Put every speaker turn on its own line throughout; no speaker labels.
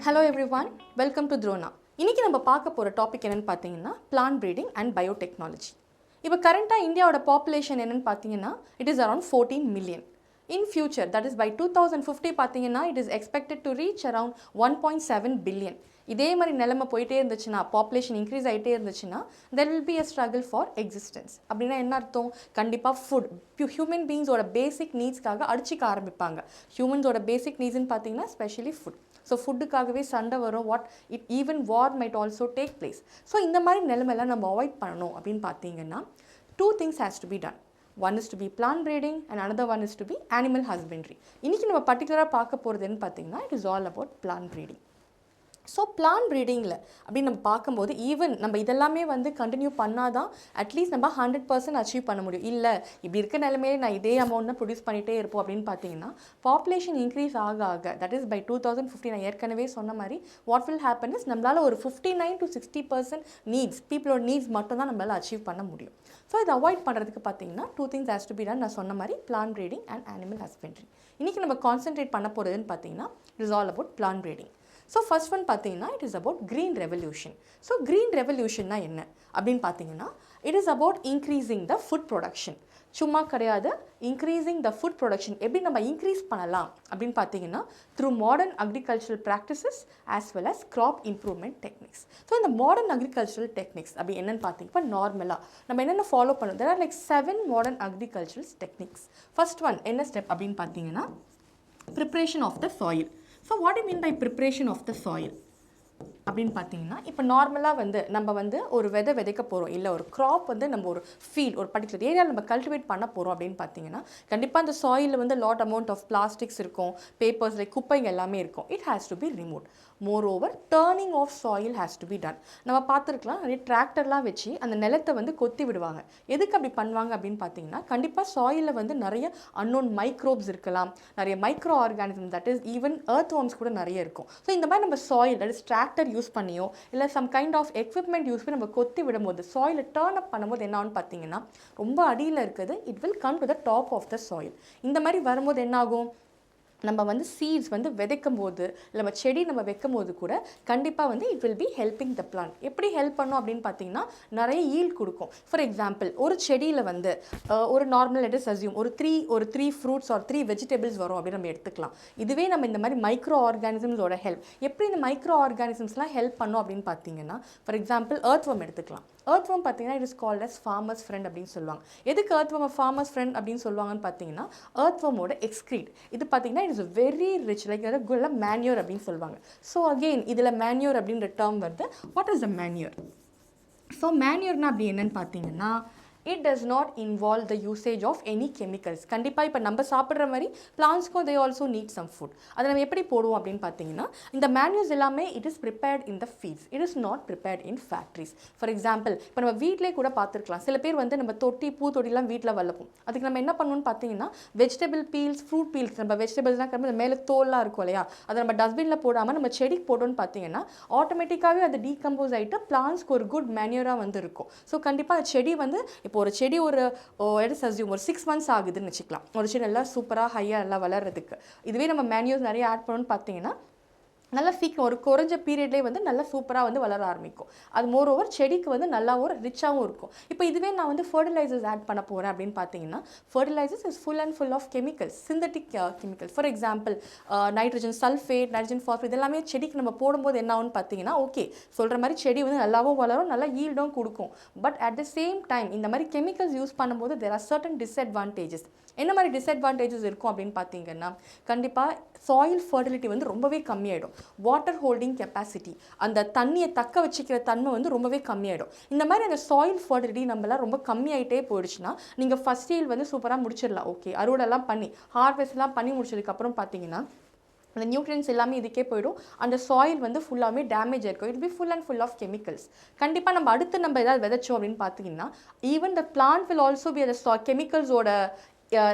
Hello everyone, welcome to Drona. இன்னைக்கு நம்ம பார்க்க போற டாபிக் என்னன்னு பாத்தீங்கன்னா plant breeding and biotechnology. இப்போ கரண்டா இந்தியாவோட பாப்புலேஷன் என்னன்னு பாத்தீங்கன்னா it is around 14 million. In future, that is by 2050 பாத்தீங்கன்னா it is expected to reach around 1.7 billion. இதே மாதிரி நிலைமை போயிட்டே இருந்துச்சுன்னா பாப்புலேஷன் இன்க்ரீஸ் ஆகிட்டே இருந்துச்சுன்னா there will be a struggle for existence. அப்படின்னா என்ன அர்த்தம்? கண்டிப்பாக ஃபுட் ஹியூமன் பீங்ஸோட பேசிக் நீட்ஸ்க்காக அடிச்சிக்க ஆரம்பிப்பாங்க. ஹியூமன்ஸோட பேசிக் நீட்ஸ்ன்னு பார்த்தீங்கன்னா ஸ்பெஷலி ஃபுட். ஸோ ஃபுட்டுக்காகவே சண்டை வரும். Even war might also take place. So இந்த மாதிரி நிலைமையெல்லாம் நம்ம அவாய்ட் பண்ணணும் அப்படின்னு பார்த்தீங்கன்னா 2 things has to be done. One is to be plant breeding and another one is to be animal husbandry. இன்னைக்கு நம்ம பர்டிகுலராக பார்க்க போகிறதுன்னு பார்த்தீங்கன்னா it is all about plant breeding. So plant ப்ரீடிங்கில் அப்படின்னு நம்ம பார்க்கும்போது ஈவன் நம்ம இதெல்லாமே வந்து கண்டினியூ பண்ணால் தான் அட்லீஸ்ட் நம்ம 100% அச்சீவ் பண்ண முடியும். இல்லை இப்படி இருக்க நிலைமையிலே நான் இதே அமௌண்ட் தான் ப்ரொடியூஸ் பண்ணிகிட்டே இருப்போம் அப்படின்னு பார்த்தீங்கன்னா பாப்புலேஷன் இன்க்ரீஸ் ஆக தட் இஸ் பை 2050 நான் ஏற்கனவே சொன்ன மாதிரி வாட் வில் ஹேப்பன் இஸ் நம்மளால் ஒரு 59 to 60% நீட்ஸ் பீப்புளோட நீட்ஸ் மட்டும் தான் நம்மளால் அச்சீவ் பண்ண முடியும். ஸோ இதை அவாய்ட் பண்ணுறதுக்கு பார்த்தீங்கன்னா 2 things has to be done. நான் சொன்ன மாதிரி plant breeding and animal husbandry. இன்றைக்கி நம்ம கான்சென்ட்ரேட் பண்ண போகிறதுன்னு பார்த்தீங்கன்னா it is all about plant breeding. So first one பார்த்தீங்கன்னா it is about green revolution. So green ரெவல்யூஷன்னா என்ன அப்படின்னு பார்த்தீங்கன்னா it is about increasing the food production. சும்மா கிடையாது, இன்க்ரீஸிங் த ஃபுட் ப்ரொடக்ஷன் எப்படி நம்ம இன்க்ரீஸ் பண்ணலாம் அப்படின்னு பார்த்தீங்கன்னா through modern agricultural practices as well as crop improvement techniques. So இந்த மாடர்ன் அக்ரிகல்ச்சரல் டெக்னிக்ஸ் அப்படி என்னென்னு பார்த்தீங்கன்னா இப்போ நார்மலாக நம்ம என்னென்ன ஃபாலோ பண்ணணும், there are like 7 modern agricultural techniques. First one என்ன ஸ்டெப் அப்படின்னு பார்த்தீங்கன்னா preparation of the soil. So what do you mean by preparation of the soil? அப்படின்னு பார்த்தீங்கன்னா இப்போ நார்மலாக வந்து நம்ம வந்து ஒரு விதைக்க போகிறோம், இல்லை ஒரு க்ராப் வந்து நம்ம ஒரு ஃபீல்ட் ஒரு பர்டிகுலர் ஏரியாவில் நம்ம கல்டிவேட் பண்ண போகிறோம் அப்படின்னு பார்த்தீங்கன்னா கண்டிப்பாக அந்த சாயிலில் வந்து லாட் அமௌண்ட் ஆஃப் பிளாஸ்டிக்ஸ் இருக்கும், பேப்பர்ஸ் லைக் குப்பைங்க எல்லாமே இருக்கும். It has to be remove. Moreover turning of soil has to be done. நம்ம பார்த்துருக்கலாம் நிறைய டிராக்டர்லாம் வச்சு அந்த நிலத்தை வந்து கொத்தி விடுவாங்க. எதுக்கு அப்படி பண்ணுவாங்க அப்படின்னு பார்த்தீங்கன்னா கண்டிப்பாக சாயிலில் வந்து நிறைய அன்னோன் மைக்ரோப்ஸ் இருக்கலாம், நிறைய micro organism that is even earth worms கூட நிறைய இருக்கும். ஸோ இந்த மாதிரி நம்ம soil that is tractor use பண்ணியோ இல்லை some kind of equipment use பண்ணி நம்ம கொத்தி விடும்போது சாயிலை டர்ன் அப் பண்ணும்போது என்ன ஆகும்னு பார்த்தீங்கன்னா ரொம்ப அடியில் இருக்குது it will come to the top of the soil. இந்த மாதிரி வரும்போது என்ன ஆகும், நம்ம வந்து சீட்ஸ் வந்து விதைக்கும் போது இல்லை நம்ம செடி நம்ம வைக்கும் போது கூட கண்டிப்பாக வந்து it will be helping the plant. எப்படி ஹெல்ப் பண்ணும் அப்படின்னு பார்த்தீங்கன்னா நிறைய ஈல்ட் கொடுக்கும். ஃபார் எக்ஸாம்பிள் ஒரு செடியில் வந்து ஒரு நார்மல் லெட் அஸ் அஸ்யூம் ஒரு த்ரீ ஃப்ரூட்ஸ் ஆர் 3 வெஜிடபிள்ஸ் வரும் அப்படின்னு நம்ம எடுத்துக்கலாம். இதுவே நம்ம இந்த மாதிரி மைக்ரோ ஆர்கானிசம்ஸோட ஹெல்ப் எப்படி இந்த மைக்ரோ ஆர்கானிசம்ஸ்லாம் ஹெல்ப் பண்ணும் அப்படின்னு பார்த்தீங்கன்னா ஃபார் எக்ஸாம்பிள் எர்த்வர்ம் எடுத்துக்கலாம். எர்த்வர்ம் பார்த்தீங்கன்னா it is called as farmers friend அப்படின்னு சொல்லுவாங்க. எதுக்கு எர்த்வர்ம் ஃபார்மர்ஸ் ஃப்ரெண்ட் அப்படின்னு சொல்லுவாங்கன்னு பார்த்தீங்கன்னா எர்த்வர்மோட எக்ஸ்க்ரீட் இது பார்த்தீங்கன்னா it is very rich like good manure அப்படின்னு சொல்லுவாங்க. ஸோ அகெயின் இதில் மேன்யூர் அப்படின்ற டேர்ம் வருது. What is the manure? So மேன்யூர்னா அப்படி என்னன்னு பார்த்தீங்கன்னா it does not involve the usage of any chemicals. கண்டிப்பாக இப்போ நம்ம சாப்பிட்ற மாதிரி பிளான்ஸ்க்கும் they also need some food. அதை நம்ம எப்படி போடுவோம் அப்படின்னு பார்த்தீங்கன்னா இந்த மேன்யூஸ் எல்லாமே it is prepared in the fields. It is not prepared in factories. For example இப்போ நம்ம வீட்டிலே கூட பார்த்துருக்கலாம், சில பேர் வந்து நம்ம பூத்தொட்டிலாம் வீட்டில் வளர்ப்போம். அதுக்கு நம்ம என்ன பண்ணணும்னு பார்த்தீங்கன்னா வெஜிடபிள் பீல்ஸ் ஃப்ரூட் பீல்ஸ் நம்ம வெஜிடபிள்ஸ்லாம் கிளம்பி மேலே தோல்லாம் இருக்கும் இல்லையா, அதை நம்ம டஸ்ட்பினில் போடாமல் நம்ம செடிக்கு போட்டோம்னு பார்த்தீங்கன்னா ஆட்டோமேட்டிக்காகவே அது டீகம்போஸ் ஆகிட்டு பிளான்ஸ்க்கு ஒரு குட் மேன்யூராக வந்து இருக்கும். ஸோ கண்டிப்பாக அந்த செடி வந்து இப்போ ஒரு செடி ஒரு 6 months ஆகுதுன்னு வச்சுக்கலாம், ஒரு செடி நல்லா சூப்பராக ஹையாக நல்லா வளர்கிறதுக்கு. இதுவே நம்ம மேன்யூஸ் நிறைய ஆட் பண்ணணும்னு பார்த்தீங்கன்னா நல்லா சீக்கிரம் ஒரு குறைஞ்ச பீரியட்லேயே வந்து நல்லா சூப்பராக வந்து வளர ஆரம்பிக்கும். அது மோரோவர் செடிக்கு வந்து நல்லா ஒரு ரிச்சாகவும் இருக்கும். இப்போ இதுவே நான் வந்து ஃபர்டிலைசர்ஸ் ஆட் பண்ண போகிறேன் அப்படின்னு பார்த்தீங்கன்னா fertilisers is full of chemicals, synthetic chemicals. For example nitrogen sulphate, nitrogen phosphate இதெல்லாமே செடிக்கு நம்ம போடும்போது என்ன ஆகும்னு பார்த்தீங்கன்னா ஓகே சொல்கிற மாதிரி செடி வந்து நல்லாவும் வளரும், நல்லா ஈல்டும் கொடுக்கும். But at the same time இந்த மாதிரி கெமிக்கல்ஸ் யூஸ் பண்ணும்போது தேர் ஆர் சர்டன் டிஸ்அட்வான்டேஜஸ். என்ன மாதிரி டிஸ்அட்வான்டேஜஸ் இருக்கும் அப்படின்னு பார்த்தீங்கன்னா கண்டிப்பாக சாயில் ஃபர்டிலிட்டி வந்து ரொம்பவே கம்மியாயிடும். வாட்டர் ஹோல்டிங் கெப்பாசிட்டி அந்த தண்ணியை தக்க வச்சுக்கிற தன்மை வந்து ரொம்பவே கம்மியாயிடும். இந்த மாதிரி அந்த சாயில் ஃபர்டிலிட்டி நம்மளாம் ரொம்ப கம்மியாயிட்டே போயிடுச்சுன்னா நீங்கள் ஃபர்ஸ்ட் இயர் வந்து சூப்பராக முடிச்சிடலாம். ஓகே அறுவடைலாம் பண்ணி ஹார்வெஸ்ட்லாம் பண்ணி முடிச்சதுக்கப்புறம் பார்த்தீங்கன்னா அந்த நியூட்ரியன்ஸ் எல்லாமே இதுக்கே போயிடும். அந்த சாயில் வந்து ஃபுல்லாகவே டேமேஜ் ஆயிருக்கும். It be full of chemicals. கண்டிப்பாக நம்ம அடுத்து நம்ம ஏதாவது விதைச்சோம் அப்படின்னு பார்த்தீங்கன்னா even the plant will also be அந்த கெமிக்கல்ஸோட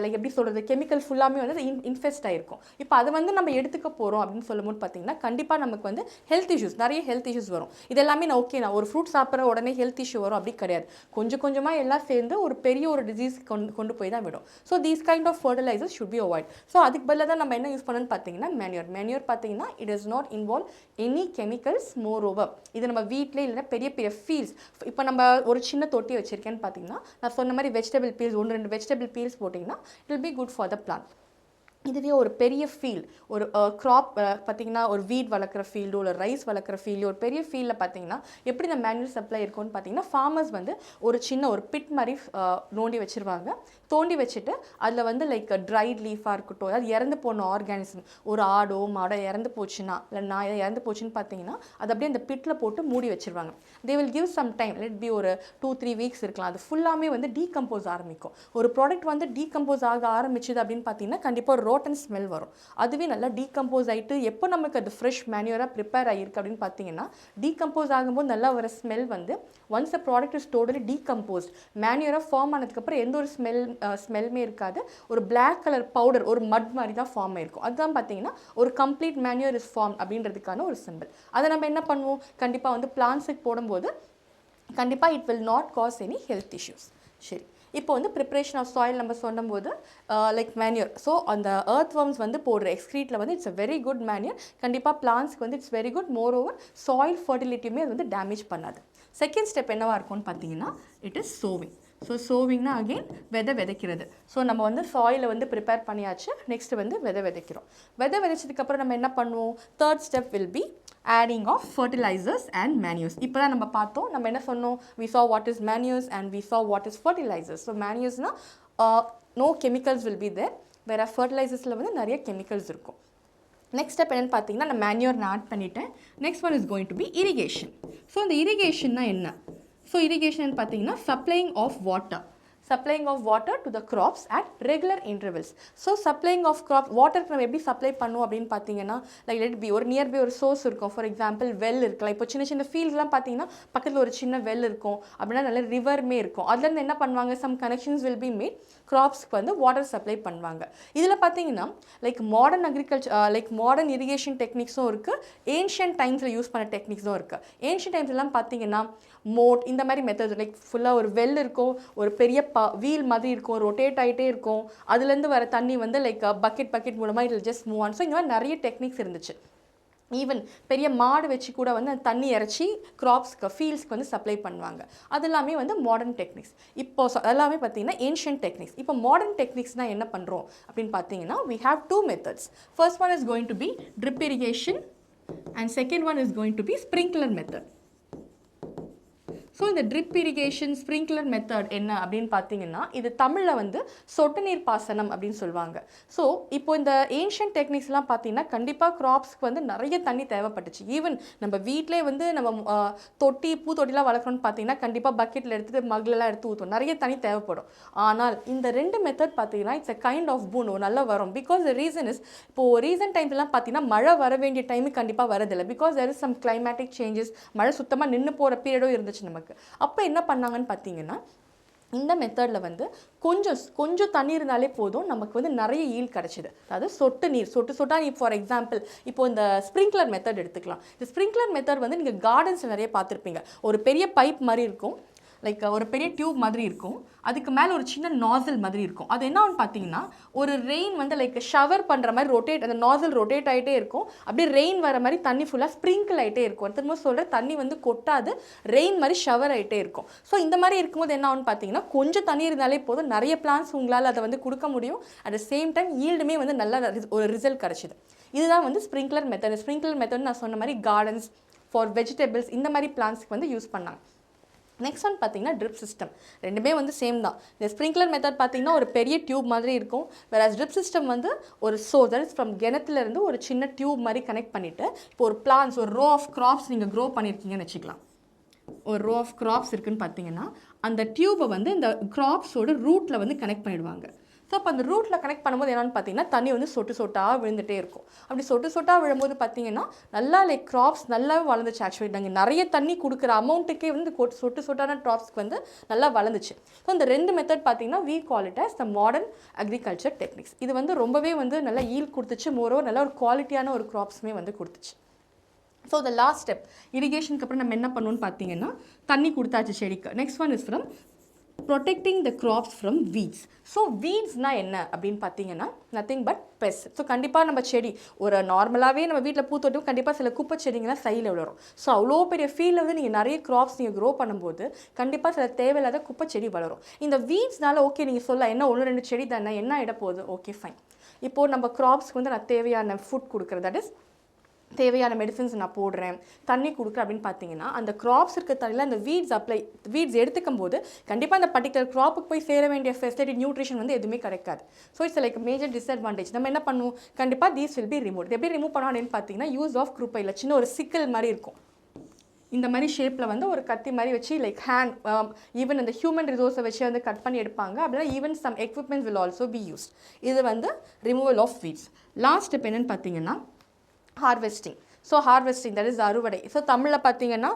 லைக் எப்படி சொல்கிறது கெமிக்கல் ஃபுல்லாமே வந்து இன்ஃபெஸ்ட் ஆகிருக்கும். இப்போ அதை வந்து நம்ம எடுத்துக்க போகிறோம் அப்படின்னு சொல்லும்போது பார்த்தீங்கன்னா கண்டிப்பாக நமக்கு வந்து ஹெல்த் இஷ்யூஸ், நிறைய ஹெல்த் இஷ்யூஸ் வரும். இதெல்லாமே நான் ஓகே, நான் ஒரு ஃப்ரூட் சாப்பிட்ற உடனே ஹெல்த் இஷ்யூ வரும் அப்படி கிடையாது. கொஞ்சம் கொஞ்சமாக எல்லாம் சேர்ந்து ஒரு பெரிய ஒரு டிசீஸ் கொண்டு போய் தான் விடும். So these kind of fertilisers should be avoid. So அதுக்கு பதிலாக தான் நம்ம என்ன யூஸ் பண்ணணும்னு பார்த்தீங்கன்னா மேன்யூர் பார்த்தீங்கன்னா it is not involve any chemicals. More over இது நம்ம வீட்டிலே இல்லைன்னா பெரிய பெரிய ஃபீல்ட்ஸ், இப்போ நம்ம ஒரு சின்ன தொட்டி வச்சுருக்கேன்னு பார்த்தீங்கன்னா நான் சொன்ன மாதிரி வெஜிடபிள் பீல்ஸ் 1-2 வெஜிடபிள் பீல்ஸ் போட்டிங்கன்னா it will be good for the plant. இதுவே ஒரு பெரிய ஃபீல்ட், ஒரு க்ராப் பார்த்திங்கன்னா ஒரு வீட் வளர்க்குற ஃபீல்டோ இல்லை ரைஸ் வளர்க்குற ஃபீல்டோ ஒரு பெரிய ஃபீல்டில் பார்த்தீங்கன்னா எப்படி இந்த மேன்யூர் சப்ளை இருக்கும்னு பார்த்தீங்கன்னா ஃபார்மர்ஸ் வந்து ஒரு சின்ன ஒரு பிட் மாதிரி நோண்டி வச்சுருவாங்க. தோண்டி வச்சுட்டு அதில் வந்து லைக் ட்ரைட் லீஃபாக இருக்கட்டும், அதாவது இறந்து போன ஆர்கானிசம், ஒரு ஆடோ மாடோ இறந்து போச்சுன்னா இல்லை நாய் இறந்து போச்சுன்னு பார்த்தீங்கன்னா அது அப்படியே அந்த பிட்டில் போட்டு மூடி வச்சுருவாங்க. They will give some time, let be ஒரு 2-3 வீக்ஸ் இருக்கலாம். அது ஃபுல்லாமே வந்து டீகம்போஸ் ஆரம்பிக்கும். ஒரு ப்ராடக்ட் வந்து டீகம்போஸ் ஆக ஆரம்பிச்சுது அப்படின்னு பார்த்தீங்கன்னா கண்டிப்பாக ஒரு ரோட்டன் ஸ்மெல் வரும். அதுவே நல்லா டீகம்போஸ் ஆகிட்டு எப்போ நமக்கு அது ஃப்ரெஷ் மேன்யூராக ப்ரிப்பேர் ஆகிருக்கு அப்படின்னு பார்த்தீங்கன்னா டீகம்போஸ் ஆகும்போது நல்லா ஒரு ஸ்மெல் வந்து once a product is totally decomposed மேன்யூராக ஃபார்ம் ஆனதுக்கப்புறம் எந்த ஒரு ஸ்மெல்மே இருக்காது. ஒரு பிளாக் கலர் பவுடர், ஒரு மட் மாதிரி தான் ஃபார்ம் ஆயிருக்கும். அதுதான் பார்த்தீங்கன்னா ஒரு கம்ப்ளீட் மேன்யூர் இஸ் ஃபார்ம் அப்படின்றதுக்கான ஒரு சிம்பிள். அதை நம்ம என்ன பண்ணுவோம், கண்டிப்பாக வந்து பிளான்ஸுக்கு போடும்போது கண்டிப்பாக it will not cause any health issues. சரி, இப்போ வந்து ப்ரிப்ரேஷன் ஆஃப் சாயில் நம்ம சொன்னபோது லைக் மேன்யூர். ஸோ அந்த எர்த் வர்ம்ஸ் வந்து போடுற எக்ஸ்க்ரீட்டில் வந்து it's a very good manure. கண்டிப்பாக பிளான்ஸ்க்கு வந்து it's very good. Moreover soil ஃபர்டிலிட்டியுமே அது வந்து டேமேஜ் பண்ணாது. செகண்ட் ஸ்டெப் என்னவாக இருக்கும்னு பார்த்தீங்கன்னா இட் இஸ் சோவிங். ஸோ சோவிங்னா அகெயின் விதைக்கிறது. ஸோ நம்ம வந்து சாயிலை வந்து ப்ரிப்பேர் பண்ணியாச்சு. நெக்ஸ்ட்டு வந்து விதைக்கிறோம். விதைச்சதுக்கப்புறம் நம்ம என்ன பண்ணுவோம், third step will be adding of fertilizers and manures. இப்போ தான் நம்ம பார்த்தோம், நம்ம என்ன சொன்னோம், we saw what is manures and we saw what is fertilizers. So manures na no chemicals will be there, whereas fertilizersல வந்து நிறைய chemicals இருக்கும். நெக்ஸ்ட் ஸ்டெப் என்னென்னு பார்த்தீங்கன்னா நான் மேன்யூர் நான் ஆட் பண்ணிட்டேன். Next one is going to be irrigation. So இந்த இரிகேஷன்னா என்ன, ஸோ இரிகேஷன் பார்த்தீங்கன்னா supplying of water to the crops at regular intervals. So supplying of crop வாட்டருக்கு நம்ம எப்படி சப்ளை பண்ணுவோம் அப்படின்னு பார்த்தீங்கன்னா லைக் லெட் பி ஒரு நியர்பை ஒரு சோர்ஸ் இருக்கும். ஃபார் எக்ஸாம்பிள் வெல் இருக்கலாம். இப்போ சின்ன சின்ன ஃபீல்ட்லாம் பார்த்தீங்கன்னா பக்கத்தில் ஒரு சின்ன வெல் இருக்கும், அப்படின்னா நல்ல ரிவர்மே இருக்கும். அதுலேருந்து என்ன பண்ணுவாங்க, some connections will be made, கிராப்ஸ்க்கு வந்து வாட்டர் சப்ளை பண்ணுவாங்க. இதில் பார்த்தீங்கன்னா like modern agriculture like modern irrigation டெக்னிக்ஸும் இருக்குது, ஏன்ஷியன்ட் டைம்ஸில் யூஸ் பண்ண டெக்னிக்ஸும் இருக்குது. ஏன்ஷியன்ட் டைம்ஸ்லாம் பார்த்தீங்கன்னா மோட் இந்த மாதிரி மெத்தட், லைக் ஃபுல்லாக ஒரு வெல் இருக்கும், ஒரு பெரிய வீல் மாதிரி இருக்கும், ரொட்டேட் ஆகிட்டே இருக்கும், அதுலேருந்து வர தண்ணி வந்து லைக் பக்கெட் மூலமாக it just move on. So இந்த மாதிரி நிறைய டெக்னிக்ஸ் இருந்துச்சு. ஈவன் பெரிய மாடு வச்சு கூட வந்து அந்த தண்ணி இறச்சி கிராப்ஸ்க்கு ஃபீல்ட்ஸ்க்கு வந்து சப்ளை பண்ணுவாங்க. அது எல்லாமே வந்து மாடர்ன் டெக்னிக்ஸ். இப்போ எல்லாமே பார்த்தீங்கன்னா ஏன்ஷியன்ட் டெக்னிக்ஸ். இப்போ மாடர்ன் டெக்னிக்ஸ்னால் என்ன பண்ணுறோம் அப்படின்னு பார்த்தீங்கன்னா we have 2 methods. First one is going to be drip irrigation and second one is going to be sprinkler method. So இந்த ட்ரிப் இரிகேஷன் ஸ்ப்ரிங்க்லர் மெத்தட் என்ன அப்படின்னு பார்த்தீங்கன்னா இது தமிழில் வந்து சொட்டு நீர் பாசனம் அப்படின்னு சொல்லுவாங்க. ஸோ இப்போ இந்த ஏன்ஷியன்ட் டெக்னிக்ஸ்லாம் பார்த்தீங்கன்னா கண்டிப்பாக கிராப்ஸ்க்கு வந்து நிறைய தண்ணி தேவைப்பட்டுச்சு. ஈவன் நம்ம வீட்டிலே வந்து நம்ம பூத்தொட்டிலாம் வளர்க்குறோன்னு பார்த்தீங்கன்னா கண்டிப்பாக பக்கெட்டில் எடுத்துகிட்டு மக்லெலாம் எடுத்து ஊற்றும், நிறைய தண்ணி தேவைப்படும். ஆனால் இந்த 2 மெத்தட் பார்த்தீங்கன்னா it's a kind of boon, நல்லா வரும். பிகாஸ் த ரீசன் இஸ் இப்போது ரீசன்ட் டைம்ஸ்லாம் பார்த்தீங்கன்னா மழை வர வேண்டிய டைமுக்கு கண்டிப்பாக வரதில்லை. Because there is some climatic changes, மழை சுத்தமாக நின்று போகிற பீரியடும் இருந்துச்சு நமக்கு. அப்போ என்ன பண்ணாங்கன்னு பார்த்தீங்கன்னா இந்த மெத்தடில் வந்து கொஞ்சம் தண்ணி இருந்தாலே போதும், நமக்கு வந்து நிறைய ஈல்ட் கிடச்சிது. அதாவது சொட்டாக நீ ஃபார் எக்ஸாம்பிள் இப்போ இந்த ஸ்ப்ரிங்க்லர் மெத்தட் எடுத்துக்கலாம். இந்த ஸ்ப்ரிங்க்லர் மெத்தட் வந்து நீங்கள் கார்டன்ஸில் நிறைய பார்த்துருப்பீங்க. ஒரு பெரிய பைப் மாதிரி இருக்கும், லைக் ஒரு பெரிய டியூப் மாதிரி இருக்கும், அதுக்கு மேலே ஒரு சின்ன நாசில் மாதிரி இருக்கும். அது என்ன ஆகுன்னு பார்த்தீங்கன்னா ஒரு ரெயின் வந்து லைக் ஷவர் பண்ணுற மாதிரி அந்த நாசில் ரொட்டேட் ஆகிட்டே இருக்கும். அப்படியே ரெயின் வர மாதிரி தண்ணி ஃபுல்லாக ஸ்ப்ரிங்கிள் ஆகிட்டே இருக்கும். திரும்ப சொல்கிற தண்ணி வந்து கொட்டாது, ரெயின் மாதிரி ஷவர் ஆகிட்டே இருக்கும். ஸோ இந்த மாதிரி இருக்கும்போது என்ன ஆகுன்னு பார்த்தீங்கன்னா கொஞ்சம் தண்ணி இருந்தாலே போதும், நிறைய பிளான்ஸ் உங்களால் அதை வந்து கொடுக்க முடியும். அட் த சேம் டைம் ஈல்டுமே வந்து நல்ல ஒரு ரிசல்ட் கிடச்சிது. இதுதான் வந்து ஸ்ப்ரிங்க்லர் மெத்தட் நான் சொன்ன மாதிரி கார்டன்ஸ் ஃபார் வெஜிடபிள்ஸ் இந்த மாதிரி பிளான்ஸ்க்கு வந்து யூஸ் பண்ணாங்க. நெக்ஸ்ட் ஒன் பார்த்தீங்கன்னா ட்ரிப் சிஸ்டம். ரெண்டுமே வந்து சேம் தான். இந்த ஸ்ப்ரிங்க்லர் மெத்தட் பார்த்தீங்கன்னா ஒரு பெரிய டியூப் மாதிரி இருக்கும், வேற ட்ரிப் சிஸ்டம் வந்து ஒரு தட் இஸ் ஃப்ரம் கிணத்துலேருந்து ஒரு சின்ன டியூப் மாதிரி கனெக்ட் பண்ணிவிட்டு இப்போ ஒரு பிளான்ஸ் ஒரு ரோ ஆஃப் கிராப்ஸ் நீங்கள் க்ரோ பண்ணியிருக்கீங்கன்னு வச்சுக்கலாம். ஒரு ரோ ஆஃப் கிராப்ஸ் இருக்குதுன்னு பார்த்தீங்கன்னா அந்த டியூபை வந்து இந்த கிராப்ஸோட ரூட்டில் வந்து கனெக்ட் பண்ணிடுவாங்க. ஸோ அப்போ அந்த ரூட்டில் கனெக்ட் பண்ணும்போது என்னென்னு பார்த்தீங்கன்னா தண்ணி வந்து சொட்டு சொட்டாக விழுந்துகிட்டே இருக்கும். அப்படி சொட்டு சொட்டாக விழும்போது பார்த்தீங்கன்னா நல்லா லைக் க்ராப்ஸ் நல்லாவே வளர்ந்துச்சு. ஆக்சுவலி நாங்கள் நிறைய தண்ணி கொடுக்குற அமௌண்ட்டுக்கே வந்து சொட்டு சொட்டான க்ராப்ஸ்க்கு வந்து நல்லா வளர்ந்துச்சு. ஸோ இந்த 2 மெத்தட் பார்த்தீங்கன்னா we call it as the modern agriculture techniques. இது வந்து ரொம்பவே வந்து நல்லா ஈல்ட் கொடுத்துச்சு, மோரோவர் நல்ல ஒரு குவாலிட்டியான ஒரு க்ராப்ஸுமே வந்து கொடுத்துச்சு. ஸோ த லாஸ்ட் ஸ்டெப் இரிகேஷனுக்கு அப்புறம் நம்ம என்ன பண்ணணும்னு பார்த்தீங்கன்னா தண்ணி கொடுத்தாச்சு செடிக்கு. Next one is from protecting the crops from weeds. So வீட்ஸ்னால் என்ன அப்படின்னு பார்த்தீங்கன்னா நத்திங் பட் பெஸ்ட். ஸோ கண்டிப்பாக நம்ம செடி ஒரு நார்மலாகவே நம்ம வீட்டில் பூத்தோட்டம் கண்டிப்பாக சில குப்பை செடிங்கலாம் சைடில் வளரும். ஸோ அவ்வளோ பெரிய ஃபீல்டில் வந்து நீங்கள் நிறைய க்ராப்ஸ் நீங்கள் க்ரோ பண்ணும்போது கண்டிப்பாக சில தேவையில்லாத குப்பை செடி வளரும். இந்த வீட்ஸ்னால ஓகே நீங்கள் சொல்ல என்ன 1-2 செடி தானே என்ன இட போகுது, ஓகே ஃபைன். இப்போது நம்ம க்ராப்ஸ்க்கு வந்து நான் தேவையான ஃபுட் கொடுக்குறது, தட் இஸ் தேவையான மெடிசன்ஸ் நான் போடுறேன், தண்ணி கொடுக்குறேன் அப்படின்னு பார்த்தீங்கன்னா அந்த க்ராப்ஸ் இருக்க தண்ணியில் அந்த வீட்ஸ் எடுத்துக்கும் போது கண்டிப்பாக அந்த பர்டிகுலர் க்ராப்புக்கு போய் சேர வேண்டிய ஃபெசிலிட்டி நியூட்ரிஷன் வந்து எதுவுமே கிடைக்காது. So it's like major disadvantage. நம்ம என்ன பண்ணுவோம், கண்டிப்பாக தீஸ் வில் பி ரிமூவ். எப்படி ரிமூவ் பண்ணோம் அப்படின்னு பார்த்தீங்கன்னா யூஸ் ஆஃப் குரூப்பையில் சின்ன ஒரு சிக்கல் மாதிரி இருக்கும். இந்த மாதிரி ஷேப்பில் வந்து ஒரு கத்தி மாதிரி வச்சு லைக் ஹேண்ட் ஈவன் அந்த ஹியூமன் ரிசோர்ஸை வச்சு வந்து கட் பண்ணி எடுப்பாங்க. அப்படின்னா even some equipments will also be used. இது வந்து removal of weeds. Last step என்னென்னு பார்த்தீங்கன்னா harvesting. So harvesting that is அறுவடை. ஸோ தமிழில் பார்த்தீங்கன்னா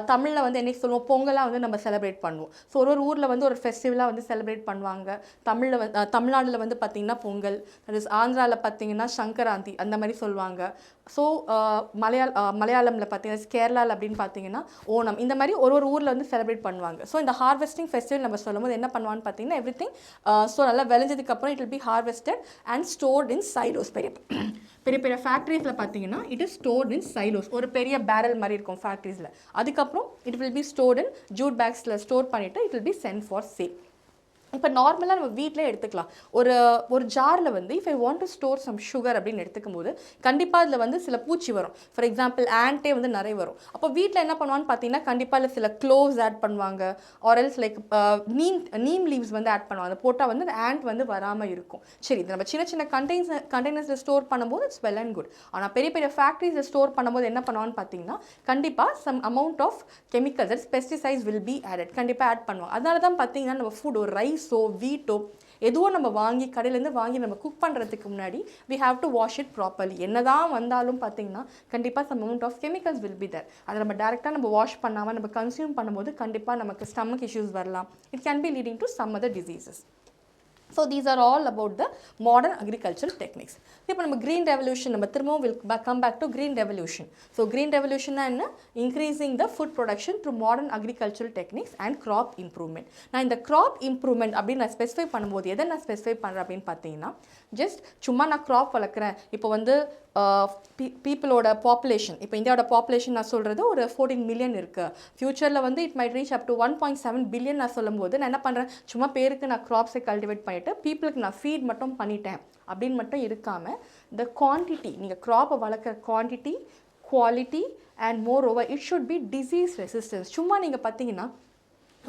தமிழில் வந்து என்னைக்கு சொல்லுவோம், பொங்கலாக வந்து நம்ம செலிப்ரேட் பண்ணுவோம். ஸோ ஒரு ஊரில் வந்து ஒரு ஃபெஸ்டிவலாக வந்து செலிப்ரேட் பண்ணுவாங்க. தமிழ்நாட்டில் வந்து பார்த்திங்கன்னா பொங்கல், தட் இஸ் ஆந்திராவில் பார்த்தீங்கன்னா சங்கராந்தி அந்த மாதிரி சொல்லுவாங்க. ஸோ மலையாளமில் பார்த்தீங்கன்னா கேரளாவில் அப்படின்னு பார்த்தீங்கன்னா ஓணம், இந்த மாதிரி ஒரு ஊரில் வந்து செலிப்ரேட் பண்ணுவாங்க. ஸோ இந்த ஹார்வெஸ்டிங் ஃபெஸ்டிவல் நம்ம சொல்லும் போது என்ன பண்ணுவான்னு பார்த்தீங்கன்னா எவ்ரிதிங் ஸோ நல்லா விளைஞ்சதுக்கப்புறம் it will be harvested and stored in silos. பெரிய ஃபேக்ட்ரிஸில் பார்த்தீங்கன்னா it is stored in silos. ஒரு பெரிய பேரல் மாதிரி இருக்கும் ஃபேக்ட்ரிஸில். அதுக்கப்புறம் it will be stored in jute பேக்ஸில் ஸ்டோர் பண்ணிவிட்டு it will be sent for sale. இப்போ நார்மலாக நம்ம வீட்டிலே எடுத்துக்கலாம். ஒரு ஜாரில் வந்து if I want to store some sugar அப்படின்னு எடுத்துக்கும் போது கண்டிப்பாக அதில் வந்து சில பூச்சி வரும். ஃபார் எக்ஸாம்பிள் ஆண்ட்டே வந்து நிறைய வரும். அப்போ வீட்டில் என்ன பண்ணுவான்னு பார்த்தீங்கன்னா கண்டிப்பாக இல்லை சில க்ளோவ்ஸ் ஆட் பண்ணுவாங்க, or else like neem leaves வந்து ஆட் பண்ணுவாங்க. அதை போட்டால் வந்து அந்த ஆண்ட் வந்து வராமல் இருக்கும். சரி, இது நம்ம சின்ன கண்டெய்னர்ஸில் ஸ்டோர் பண்ணும்போது இட்ஸ் வெல் அண்ட் குட். ஆனால் பெரிய ஃபேக்ட்ரிஸில் ஸ்டோர் பண்ணும்போது என்ன பண்ணுவான்னு பார்த்தீங்கன்னா கண்டிப்பாக some amount of chemicals pesticides will be added. கண்டிப்பாக ஆட் பண்ணுவாங்க. அதனால தான் பார்த்தீங்கன்னா நம்ம ஃபுட் ஒரு ரைஸோ வீட்டோ எதுவோ நம்ம வாங்கி கடையிலேருந்து வாங்கி நம்ம குக் பண்ணுறதுக்கு முன்னாடி we have to wash it properly. என்னதான் வந்தாலும் பார்த்தீங்கன்னா கண்டிப்பாக some amount of chemicals will be there. அதை நம்ம டேரெக்டாக நம்ம வாஷ் பண்ணாமல் நம்ம கன்சியூம் பண்ணும்போது கண்டிப்பாக நமக்கு ஸ்டமக் இஷ்யூஸ் வரலாம். It can be leading to some other diseases. So these are all about the modern agricultural techniques. இப்போ நம்ம green revolution நம்ம திரும்பவும் will come back to green revolution. So green revolution என்ன, increasing the food production through modern agricultural techniques and crop improvement. நான் இந்த crop improvement அப்படின்னு நான் specify பண்ணும்போது எதை நான் ஸ்பெசிஃபை பண்ணுறேன் அப்படின்னு பார்த்தீங்கன்னா ஜஸ்ட் சும்மா நான் க்ராப் வளர்க்குறேன். இப்போ வந்து பீப்புளோட பாப்புலேஷன், இப்போ இந்தியாவோட பாப்புலேஷன் நான் சொல்கிறது ஒரு 14 மில்லியன் இருக்குது. ஃப்யூச்சரில் வந்து it might reach up to 1.7 billion நான் சொல்லும் போது நான் என்ன பண்ணுறேன், சும்மா பேருக்கு நான் க்ராப்ஸை கல்டிவேட் பண்ணிவிட்டு பீப்புளுக்கு நான் ஃபீட் மட்டும் பண்ணிட்டேன் அப்படின்னு மட்டும் இருக்காமல் இந்த குவான்டிட்டி, நீங்கள் க்ராப்பை வளர்க்குற quantity, quality and more over it should be disease resistance. சும்மா நீங்கள் பார்த்தீங்கன்னா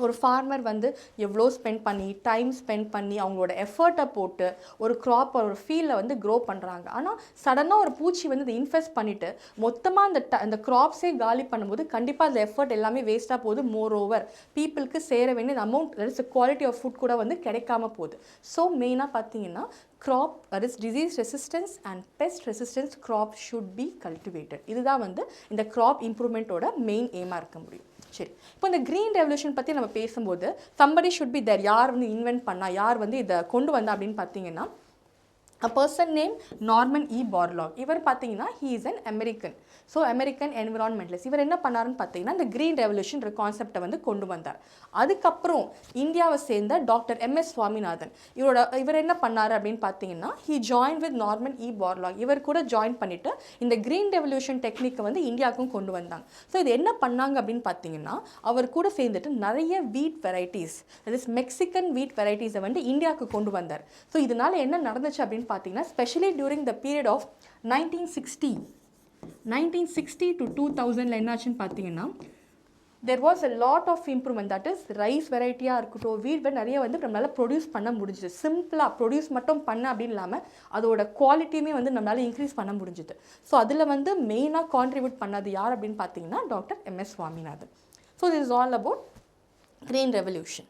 ஒரு ஃபார்மர் வந்து எவ்வளோ ஸ்பெண்ட் பண்ணி டைம் ஸ்பெண்ட் பண்ணி அவங்களோட எஃபர்ட்டை போட்டு ஒரு க்ராப்பை ஒரு ஃபீல்டில் வந்து க்ரோ பண்ணுறாங்க. ஆனால் சடனாக ஒரு பூச்சி வந்து இதை இன்ஃபெஸ்ட் பண்ணிவிட்டு மொத்தமாக அந்த க்ராப்ஸே காலி பண்ணும்போது கண்டிப்பாக அந்த எஃபர்ட் எல்லாமே வேஸ்ட்டாக போகுது. மோர் ஓவர் பீப்புளுக்கு சேர வேண்டிய amount, that is quality of food கூட வந்து கிடைக்காம போகுது. ஸோ மெயினாக பார்த்தீங்கன்னா crop, that is disease resistance and pest resistance crop should be cultivated. இதுதான் வந்து இந்த crop improvementோட மெயின் எய்மாக இருக்க முடியும். சரி, இப்போ இந்த க்ரீன் ரெவல்யூஷன் பற்றி நம்ம பேசும்போது somebody should be there. யார் வந்து இன்வென்ட் பண்ணா, யார் வந்து இதை கொண்டு வந்தா அப்படின்னு பார்த்தீங்கன்னா a person named Norman E. Borlaug. இவர் பார்த்தீங்கன்னா he is an American. So American environmentalist. இவர் என்ன பண்ணாருன்னு பார்த்தீங்கன்னா இந்த க்ரீன் ரெவல்யூஷன் கான்செப்டை வந்து கொண்டு வந்தார். அதுக்கப்புறம் இந்தியாவை சேர்ந்த டாக்டர் MS சுவாமிநாதன் இவர் என்ன பண்ணார் அப்படின்னு பார்த்தீங்கன்னா he joined with Norman E. Borlaug. இவர் கூட ஜாயின் பண்ணிவிட்டு இந்த க்ரீன் ரெவல்யூஷன் டெக்னிக்கை வந்து இந்தியாவுக்கும் கொண்டு வந்தாங்க. ஸோ இது என்ன பண்ணாங்க அப்படின்னு பார்த்தீங்கன்னா அவர் கூட சேர்ந்துட்டு நிறைய வீட் வெரைட்டிஸ், தட் இஸ் மெக்சிகன் வீட் வெரைட்டிஸை வந்து இந்தியாவுக்கு கொண்டு வந்தார். ஸோ இதனால என்ன நடந்துச்சு அப்படின்னு பார்த்தீங்கன்னா specially during the period of 1960 to 2000 என்னாச்சுன்னு பார்த்தீங்கன்னா there was a lot of improvement. that is rice வெரைட்டியாக இருக்கட்டும், வீட் நிறைய வந்து நம்மளால் ப்ரொடியூஸ் பண்ண முடிஞ்சுது. சிம்பிளாக ப்ரொடியூஸ் மட்டும் பண்ண அப்படின்னு இல்லாமல் அதோட குவாலிட்டியுமே வந்து நம்மளால் இன்க்ரீஸ் பண்ண முடிஞ்சுது. ஸோ அதில் வந்து மெயினாக கான்ட்ரிபியூட் பண்ணது யார் அப்படின்னு பார்த்தீங்கன்னா doctor MS Swaminathan. So this is all about green revolution.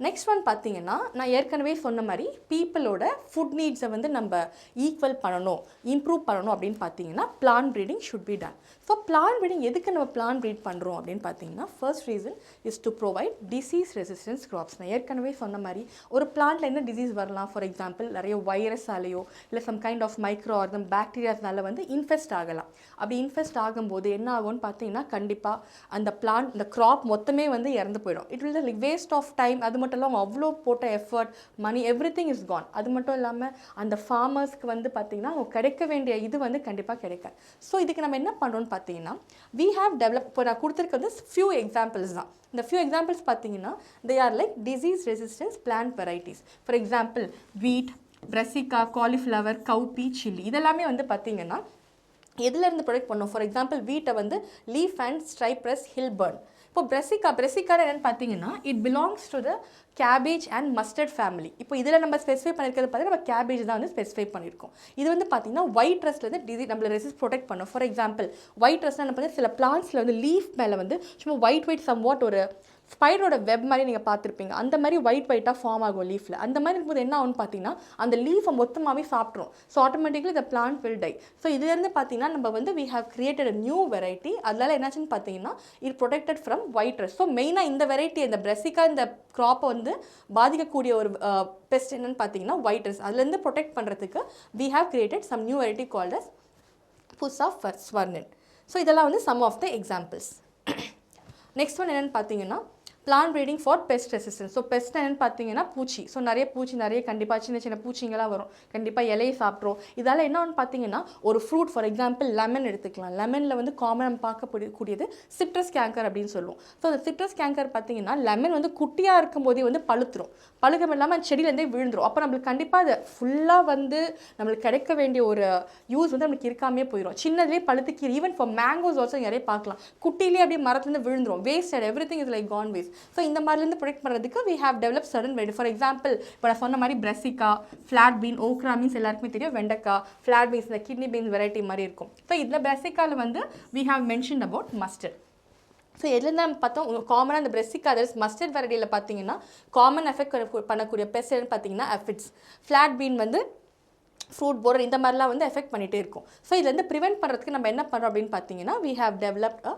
Next one பார்த்தீங்கன்னா நான் ஏற்கனவே சொன்ன மாதிரி பீப்புளோட ஃபுட் நீட்ஸை வந்து நம்ம ஈக்குவல் பண்ணணும், இம்ப்ரூவ் பண்ணணும் அப்படின்னு பார்த்தீங்கன்னா plant breeding should be done. So plant breeding எதுக்கு நம்ம பிளான்ட் ப்ரீட் பண்ணுறோம் அப்படின்னு பார்த்தீங்கன்னா first reason is to provide disease resistance crops. நான் ஏற்கனவே சொன்ன மாதிரி ஒரு பிளான்ட்ல என்ன டிசீஸ் வரலாம், ஃபார் எக்ஸாம்பிள் நிறைய வைரஸாலேயோ இல்லை some kind of micro organ பாக்டீரியாஸ்னால வந்து இன்ஃபெஸ்ட் ஆகலாம். அப்படி இன்ஃபெஸ்ட் ஆகும்போது என்ன ஆகும்னு பார்த்தீங்கன்னா கண்டிப்பாக அந்த பிளான்ட் இந்த கிராப் மொத்தமே வந்து இறந்து போயிடும். It will like waste of time. அது மட்டும் இல்லாமல் அவ்வளோ போட்ட effort, money, everything is gone. அது மட்டும் இல்லாமல் அந்த ஃபார்மர்ஸ்க்கு வந்து பார்த்திங்கன்னா அவங்க கிடைக்க வேண்டிய இது வந்து கண்டிப்பாக கிடைக்காது. ஸோ இதுக்கு நம்ம என்ன பண்ணுறோம்னு பார்த்தீங்கன்னா we have developed, இப்போ நான் கொடுத்துருக்க வந்து ஃபியூ எக்ஸாம்பிள்ஸ் தான். இந்த ஃபியூ எக்ஸாம்பிள்ஸ் பார்த்தீங்கன்னா they are like disease resistance plant varieties. For example wheat, brassica, cauliflower, cowpea, chili இதெல்லாமே வந்து பார்த்தீங்கன்னா எதுலேருந்து ப்ரொடக்ட் பண்ணோம். ஃபார் எக்ஸாம்பிள் வீட்டை வந்து லீஃப் அண்ட் ஸ்ட்ரைப்ரஸ் ஹில்பர்ன். இப்போ பிரெசிகா என்னென்னு பார்த்தீங்கன்னா it belongs to the cabbage and mustard family. இப்போ இதில் நம்ம ஸ்பெசிஃபை பண்ணியிருக்கிறது பார்த்தீங்கன்னா நம்ம கேபேஜ் தான் வந்து ஸ்பெசிஃபை பண்ணியிருக்கோம். இது வந்து பார்த்தீங்கன்னா ஒயிட் ரஸ்ட்லேருந்து டிசீஸ் நம்மளை ரெசிஸ்ட் ப்ரொடெக்ட் பண்ணும். ஃபார் எக்ஸாம்பிள் ஒயிட் ரஸ்ட்னா என்ன பார்த்தீங்கன்னா சில பிளான்ட்ஸில் வந்து லீஃப் மேலே வந்து சும்மா ஒயிட் சம் வாட் ஒரு ஸ்பைடரோட வெப் மாதிரி நீங்கள் பார்த்துருப்பீங்க. அந்த மாதிரி ஒயிட்டாக ஃபார்ம் ஆகும் லீஃபில். அந்த மாதிரி இருக்கும்போது என்ன ஆகும்னு பார்த்தீங்கன்னா அந்த லீஃபை மொத்தமாகவே சாப்பிட்ரும். ஸோ ஆட்டோமேட்டிக்லி இந்த பிளான்ட் வில் டை. ஸோ இதுலேருந்து பார்த்தீங்கன்னா நம்ம வந்து we have created a new variety. அதனால என்னாச்சுன்னு பார்த்தீங்கன்னா இது protected from white rust. So மெயினாக இந்த வெரைட்டி இந்த பிரெசிகா இந்த க்ராப்பை வந்து பாதிக்கக்கூடிய ஒரு பெஸ்ட் என்னன்னு பார்த்தீங்கன்னா ஒயிட் ரஸ்ட். அதுலேருந்து ப்ரொடெக்ட் பண்ணுறதுக்கு we have created some new variety called as Pusa Swarnim. So இதெல்லாம் வந்து some of the examples. Next one என்னென்னு பார்த்தீங்கன்னா plant breeding for pest resistance. So pest என்னென்னு பார்த்தீங்கன்னா பூச்சி. ஸோ நிறைய பூச்சி கண்டிப்பாக சின்ன பூச்சிங்கெல்லாம் வரும். கண்டிப்பாக இலையை சாப்பிட்றோம். இதால் என்னன்னு பார்த்தீங்கன்னா ஒரு ஃப்ரூட் ஃபார் எக்ஸாம்பிள் லெமன் எடுத்துக்கலாம். லெமனில் வந்து காமன் நம்ம பார்க்கக்கூடியது சிட்ரஸ் கேங்கர் அப்படின்னு சொல்லுவோம். ஸோ அந்த சிட்ரஸ் கேங்கர் பார்த்தீங்கன்னா லெமன் வந்து குட்டியாக இருக்கும்போதே வந்து பழுத்துரும். பழுக்கம் இல்லாமல் அந்த செடியிலேருந்தே விழுந்துடும். அப்போ நம்மளுக்கு கண்டிப்பாக அதை ஃபுல்லாக வந்து நம்மளுக்கு கிடைக்க வேண்டிய ஒரு யூஸ் வந்து நம்மளுக்கு இருக்காமே போயிடும். சின்னதுலேயே பழுத்துக்கு ஈவன் ஃபார் மேங்கோஸ் ஆல்சோ நிறைய பார்க்கலாம். குட்டிலேயே அப்படியே மரத்துலேருந்து விழுந்துடும். Wasted, everything is like gone waste. So இந்த மாதிரிலேருந்து ப்ரொடெக்ட் பண்ணுறதுக்கு we have developed certain variety. For example இப்போ நான் சொன்ன மாதிரி brassica, flat bean, okra means எல்லாருக்குமே தெரியும். வெண்டைக்காய், ஃப்ளாட் பீன்ஸ், இந்த கிட்னி பீன்ஸ் வெரைட்டி மாதிரி இருக்கும். ஸோ இதில் பிரசிக்காவில் வந்து we have mentioned about mustard. So எதுலேருந்து நம்ம பார்த்தோம் காமனாக இந்த பிரசிகா அதர்ஸ் மஸ்டர்ட் வெரைட்டியில் பார்த்தீங்கன்னா காமன் எஃபெக்ட் பண்ணக்கூடிய பெஸ்ட் பார்த்தீங்கன்னா அஃபிட்ஸ். ஃப்ளாட் பீன் வந்து ஃப்ரூட் போரர் இந்த மாதிரிலாம் வந்து எஃபெக்ட் பண்ணிகிட்டே இருக்கும். ஸோ இதுலேருந்து ப்ரிவென்ட் பண்ணுறதுக்கு நம்ம என்ன பண்ணுறோம் அப்படின்னு பார்த்தீங்கன்னா we have developed a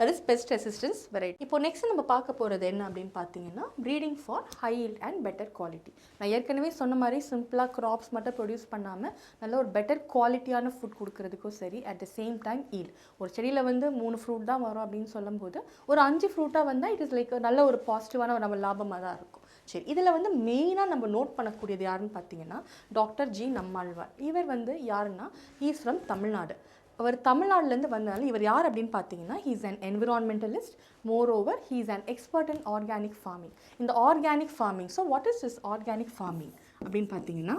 that is pest resistance variety. இப்போ நெக்ஸ்ட் நம்ம பார்க்க போகிறது என்ன அப்படின்னு பார்த்தீங்கன்னா breeding for high yield and better quality. நான் ஏற்கனவே சொன்ன மாதிரி சிம்பிளாக க்ராப்ஸ் மட்டும் ப்ரொடியூஸ் பண்ணாமல் நல்ல ஒரு பெட்டர் குவாலிட்டியான ஃபுட் கொடுக்கறதுக்கும் சரி, at the same time yield. ஒரு செடியில் வந்து 3 ஃப்ரூட் தான் வரும் அப்படின்னு சொல்லும்போது ஒரு 5 ஃப்ரூட்டாக வந்தால் இட் இஸ் லைக் நல்ல ஒரு பாசிட்டிவான ஒரு நம்ம லாபமாக தான் இருக்கும். சரி, இதில் வந்து மெயினாக நம்ம நோட் பண்ணக்கூடியது யாருன்னு பார்த்தீங்கன்னா டாக்டர் ஜி நம்மாழ்வார். இவர் வந்து யாருன்னா ஈஸ் ஃப்ரம் தமிழ்நாடு. அவர் தமிழ்நாடுலேருந்து வந்தாலும் இவர் யார் அப்படின்னு பார்த்தீங்கன்னா he is an environmentalist. Moreover, he is an expert in organic farming. இந்த organic farming, so what is this organic farming அப்படின்னு பார்த்தீங்கன்னா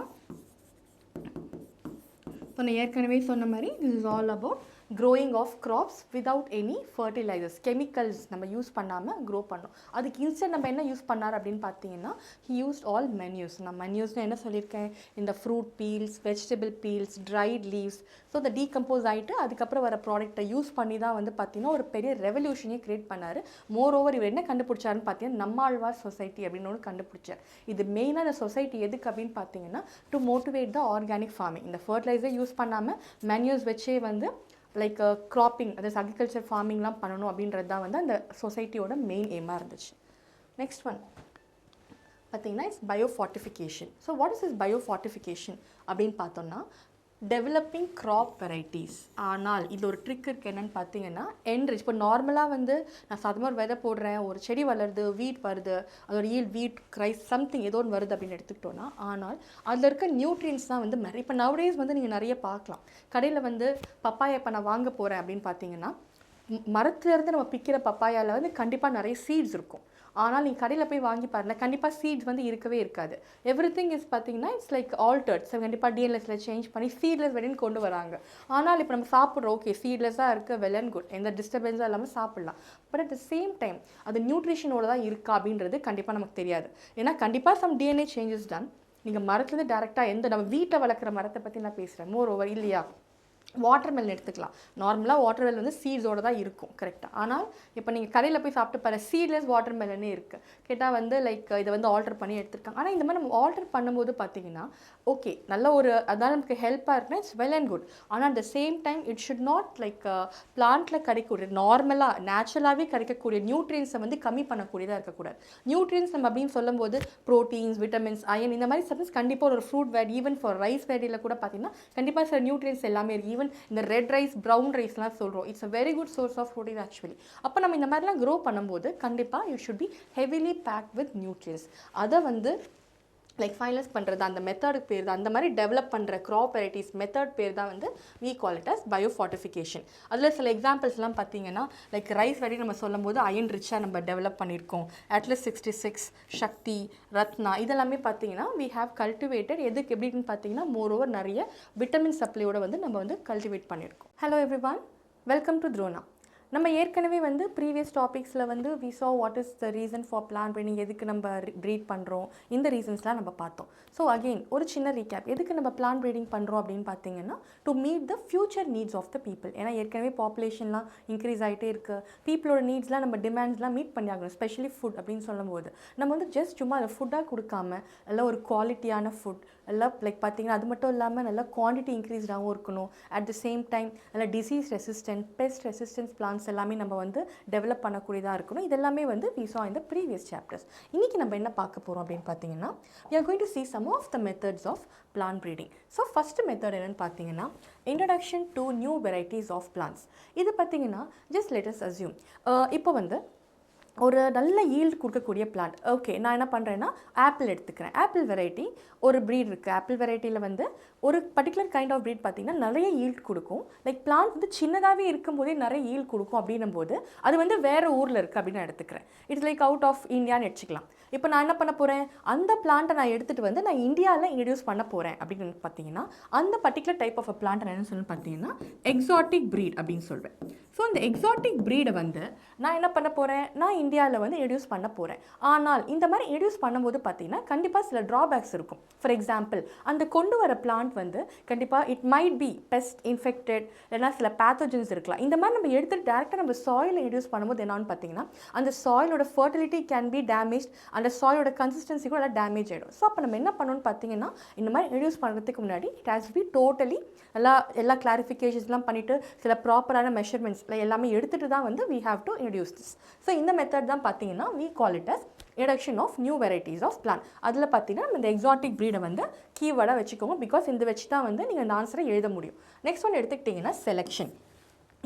இப்போ நான் ஏற்கனவே சொன்ன மாதிரி this is all about growing of crops without any fertilizers, chemicals நம்ம use பண்ணாமல் க்ரோ பண்ணோம். அதுக்கு இன்ஸ்டன்ட் நம்ம என்ன யூஸ் பண்ணார் அப்படின்னு பார்த்தீங்கன்னா he used all manures. நான் manures என்ன சொல்லியிருக்கேன், இந்த fruit peels, vegetable peels, dried leaves, so இந்த டீகம்போஸ் ஆகிட்டு அதுக்கப்புறம் வர ப்ராடக்ட்டை யூஸ் பண்ணி தான் வந்து பார்த்தீங்கன்னா ஒரு பெரிய ரெவல்யூஷனே கிரியேட் பண்ணார். மோர் ஓவர் இவர் என்ன கண்டுபிடிச்சாருன்னு பார்த்தீங்கன்னா நம்மாழ்வார் சொசைட்டி அப்படின்னு ஒன்று கண்டுபிடிச்சார். இது மெயினாக இந்த சொசைட்டி எதுக்கு அப்படின்னு பார்த்தீங்கன்னா to motivate the organic farming. இந்த ஃபர்டிலைசர் யூஸ் பண்ணாமல் மேன்யூஸ் வச்சே வந்து லைக் க்ராப்பிங், அதாவது அக்ரிகல்ச்சர் ஃபார்மிங்லாம் பண்ணணும் அப்படின்றது தான் வந்து அந்த சொசைட்டியோட மெயின் எய்மாக இருந்துச்சு. நெக்ஸ்ட் ஒன் பார்த்தீங்கன்னா it's biofortification. So what is is biofortification அப்படின்னு பார்த்தோம்னா டெவலப்பிங் க்ராப் வெரைட்டிஸ். ஆனால் இது ஒரு ட்ரிக் இருக்குது. என்னென்னு பார்த்தீங்கன்னா என்ரிச். இப்போ நார்மலாக வந்து நான் சாதாரண ஒரு விதை போடுறேன், ஒரு செடி வளருது, வீட் வருது, அதோட வீட் ரைஸ் சம்திங் ஏதோ ஒன்று வருது அப்படின்னு எடுத்துக்கிட்டோன்னா, ஆனால் அதில் இருக்க நியூட்ரியன்ஸ் தான் வந்து நிறைய இப்போ நவடேஸ் வந்து நீங்கள் நிறைய பார்க்கலாம். கடையில் வந்து பப்பாயா இப்போ நான் வாங்க போகிறேன் அப்படின்னு பார்த்தீங்கன்னா மரத்துலேருந்து நம்ம பிக்கிற பப்பாயாவில் வந்து கண்டிப்பாக நிறைய சீட்ஸ் இருக்கும். ஆனால் நீங்கள் கடையில் போய் வாங்கி பாருங்கள், கண்டிப்பாக சீட்ஸ் வந்து இருக்கவே இருக்காது. எவ்ரி திங் இஸ் பார்த்தீங்கன்னா இட்ஸ் லைக் ஆல்டர்ட். ஸோ கண்டிப்பாக டிஎன்எஸில் சேஞ்ச் பண்ணி சீட்லெஸ் வெடின்னு கொண்டு வராங்க. ஆனால் இப்போ நம்ம சாப்பிட்றோம், ஓகே சீட்லெஸ்ஸாக இருக்குது, வெல் அண்ட் குட், எந்த டிஸ்டர்பன்ஸாக இல்லாமல் சாப்பிட்லாம். But at the same time அது நியூட்ரிஷனோட தான் இருக்கா அப்படின்றது கண்டிப்பாக நமக்கு தெரியாது. ஏன்னா கண்டிப்பாக சம் டிஎன்ஏ சேஞ்சஸ் டன். நீங்கள் மரத்துலேருந்து டேரெக்டாக நம்ம வீட்டை வளர்க்குற மரத்தை பற்றி நான் பேசுகிறேன் மோர் ஓவர் இல்லையா. வாட்டர்மெலன் எடுத்துக்கலாம். நார்மலாக வாட்டர்மெலன் வந்து சீட்ஸோடு தான் இருக்கும், கரெக்டாக. ஆனால் இப்போ நீங்கள் கடையில் போய் சாப்பிட்டு பாரு, சீட்லெஸ் வாட்டர்மெலனே இருக்குது. கேட்டால் வந்து லைக் இதை வந்து ஆல்டர் பண்ணி எடுத்துருக்காங்க. ஆனால் இந்த மாதிரி நம்ம ஆல்டர் பண்ணும்போது பார்த்தீங்கன்னா ஓகே, நல்ல ஒரு அதான் நமக்கு ஹெல்ப்பாக இருக்குன்னா இட்ஸ் வெல் அண்ட் குட். ஆனால் at the same time it should not like பிளான்ட்டில் கிடைக்கக்கூடிய நார்மலாக நேச்சுரலாகவே கிடைக்கக்கூடிய நியூட்ரியன்ஸை வந்து கம்மி பண்ணக்கூடியதாக இருக்கக்கூடாது. நியூட்ரியன்ஸ் நம்ம அப்படின்னு சொல்லும்போது ப்ரோட்டீன்ஸ், விட்டமின்ஸ், அயன் இந்த மாதிரி சப்ஸ்டன்ஸ் கண்டிப்பாக ஒரு fruit wheat, even for rice வேடியில் கூட பார்த்தீங்கன்னா கண்டிப்பாக சில நியூட்ரியன்ஸ் எல்லாமே இருக்குது. இந்த ரெட் ரைஸ், ப்ரௌன் ரைஸ்லாம் சொல்கிறோம், it's a very good source of protein actually. அப்போ நம்ம இந்த மாதிரிலாம் க்ரோ பண்ணும்போது கண்டிப்பாக you should be heavily packed with nutrients. அதை வந்து லைக் ஃபைனலைஸ் பண்ணுறது அந்த மெத்தடுக்கு பேர் தான், அந்த மாதிரி டெவலப் பண்ணுற க்ராப் வெரைட்டிஸ் மெத்தட் பேர் தான் வந்து we call it as பயோஃபார்ட்டிஃபிகேஷன். அதில் சில எக்ஸாம்பிள்ஸ்லாம் பார்த்தீங்கன்னா லைக் ரைஸ் வெரைட்டி நம்ம சொல்லும் போது அயன் ரிச்சாக நம்ம டெவலப் பண்ணியிருக்கோம். அட்லஸ் 66, சக்தி, ரத்னா இதெல்லாமே பார்த்தீங்கன்னா we have cultivated. எதுக்கு எப்படின்னு பார்த்தீங்கன்னா மோரோவர் நிறைய விட்டமின் சப்ளையோட வந்து நம்ம வந்து கல்டிவேட் பண்ணியிருக்கோம். ஹலோ எவ்ரிவான், வெல்கம் டு த்ரோனா. நம்ம ஏற்கனவே வந்து ப்ரீவியஸ் டாபிக்ஸில் வந்து we saw what is the reason for plant breeding, எதுக்கு நம்ம ப்ரீட் பண்ணுறோம், இந்த ரீசன்ஸ்லாம் நம்ம பார்த்தோம். ஸோ அகெயின் ஒரு சின்ன ரீகேப், எதுக்கு நம்ம பிளான்ட் ப்ரீடிங் பண்ணுறோம் அப்படின்னு பார்த்தீங்கன்னா to meet the future needs of the people. ஏன்னா ஏற்கனவே பாப்புலேஷன்லாம் இன்க்ரீஸ் ஆகிட்டே இருக்குது, பீப்புளோட நீட்ஸ்லாம் நம்ம டிமாண்ட்ஸ்லாம் மீட் பண்ணி ஆகணும். ஸ்பெஷலி ஃபுட் அப்படின்னு சொல்லும்போது நம்ம வந்து ஜஸ்ட் சும்மா அதை ஃபுட்டாக கொடுக்காம எல்லாம் ஒரு குவாலிட்டியான ஃபுட் எல்லாம் லைக் பார்த்தீங்கன்னா அது மட்டும் இல்லாமல் நல்லா குவான்டிட்டி இன்க்ரீஸ்டாகவும் இருக்கணும். அட் த சேம் டைம் நல்லா disease resistant, pest resistance plants எல்லாமே நம்ம வந்து டெவலப் பண்ணக்கூடியதாக இருக்கணும். இதெல்லாமே வந்து we saw in the previous chapters. இன்றைக்கி நம்ம என்ன பார்க்க போகிறோம் அப்படின்னு பார்த்தீங்கன்னா we are going to see some of the methods of plant breeding. So first method என்னென்னு பார்த்தீங்கன்னா introduction to new varieties of plants. இது பார்த்தீங்கன்னா just let us assume இப்போ வந்து ஒரு நல்ல ஈல்டு கொடுக்கக்கூடிய பிளான்ட். ஓகே, நான் என்ன பண்ணுறேன்னா ஆப்பிள் எடுத்துக்கிறேன். ஆப்பிள் வெரைட்டி ஒரு ப்ரீட் இருக்குது. ஆப்பிள் வெரைட்டியில் வந்து ஒரு பர்டிகுலர் கைண்ட் ஆஃப் ப்ரீட் பார்த்திங்கன்னா நிறைய ஈல்ட் கொடுக்கும். லைக் பிளான்ட் வந்து சின்னதாகவே இருக்கும்போதே நிறைய ஈல்ட் கொடுக்கும். அப்படின்னும் போது அது வந்து வேறு ஊரில் இருக்குது அப்படின்னு நான் எடுத்துக்கிறேன். இட்ஸ் லைக் அவுட் ஆஃப் இந்தியான்னு வச்சுக்கலாம். இப்போ நான் என்ன பண்ண போகிறேன், அந்த பிளான்ட்டை நான் எடுத்துகிட்டு வந்து நான் இந்தியாவில் இன்ட்ரடியூஸ் பண்ண போகிறேன் அப்படின்னு பார்த்தீங்கன்னா அந்த particular type of a plant நான் என்ன சொல்லணும்னு பார்த்தீங்கன்னா எக்ஸாட்டிக் ப்ரீட் அப்படின்னு சொல்வேன். ஸோ இந்த எக்ஸாட்டிக் ப்ரீடை வந்து நான் என்ன பண்ண போகிறேன், நான் இந்தியாவில் வந்து இன்ட்ரடியூஸ் பண்ண போகிறேன். ஆனால் இந்த மாதிரி இன்ட்ரடியூஸ் பண்ணும்போது பார்த்தீங்கன்னா கண்டிப்பாக சில ட்ராபேக்ஸ் இருக்கும். ஃபார் எக்ஸாம்பிள், அந்த கொண்டு வர பிளான்ட் வந்து கண்டிப்பாக it might be best infected, இல்லைனா சில பேத்தோஜன்ஸ் இருக்கலாம். இந்த மாதிரி நம்ம எடுத்துகிட்டு டேரெக்டாக நம்ம சாயில் இன்ட்ரடியூஸ் பண்ணும்போது என்னான்னு பார்த்தீங்கன்னா அந்த சாயிலோட ஃபர்டிலிட்டி கேன் பி டேமேஜ், அந்த சாயிலோட கன்சிஸ்டன்சி கூட எல்லாம் டேமேஜ் ஆகிடும். ஸோ அப்போ நம்ம என்ன பண்ணணும்னு பார்த்தீங்கன்னா இந்த மாதிரி இன்ட்ரடியூஸ் பண்ணுறதுக்கு முன்னாடி இட் ஹேஸ் பி டோட்டலி எல்லா கிளாரிஃபிகேஷன்ஸ்லாம் பண்ணிவிட்டு சில ப்ராப்பரான மெஷர்மெண்ட்ஸ் எல்லாமே எடுத்துகிட்டு தான் வந்து we have to introduce this. So இந்த மெத்தட் தான் பார்த்தீங்கன்னா we call it as introduction of new varieties of plant. அதில் பார்த்தீங்கன்னா இந்த எக்ஸாட்டிக் ப்ரீடை வந்து கீவேர்டாக வச்சுக்கோங்க. பிகாஸ் இந்த வச்சு தான் வந்து நீங்கள் இந்த ஆன்சரை எழுத முடியும். நெக்ஸ்ட் ஒன் எடுத்துக்கிட்டிங்கன்னா செலெக்ஷன்.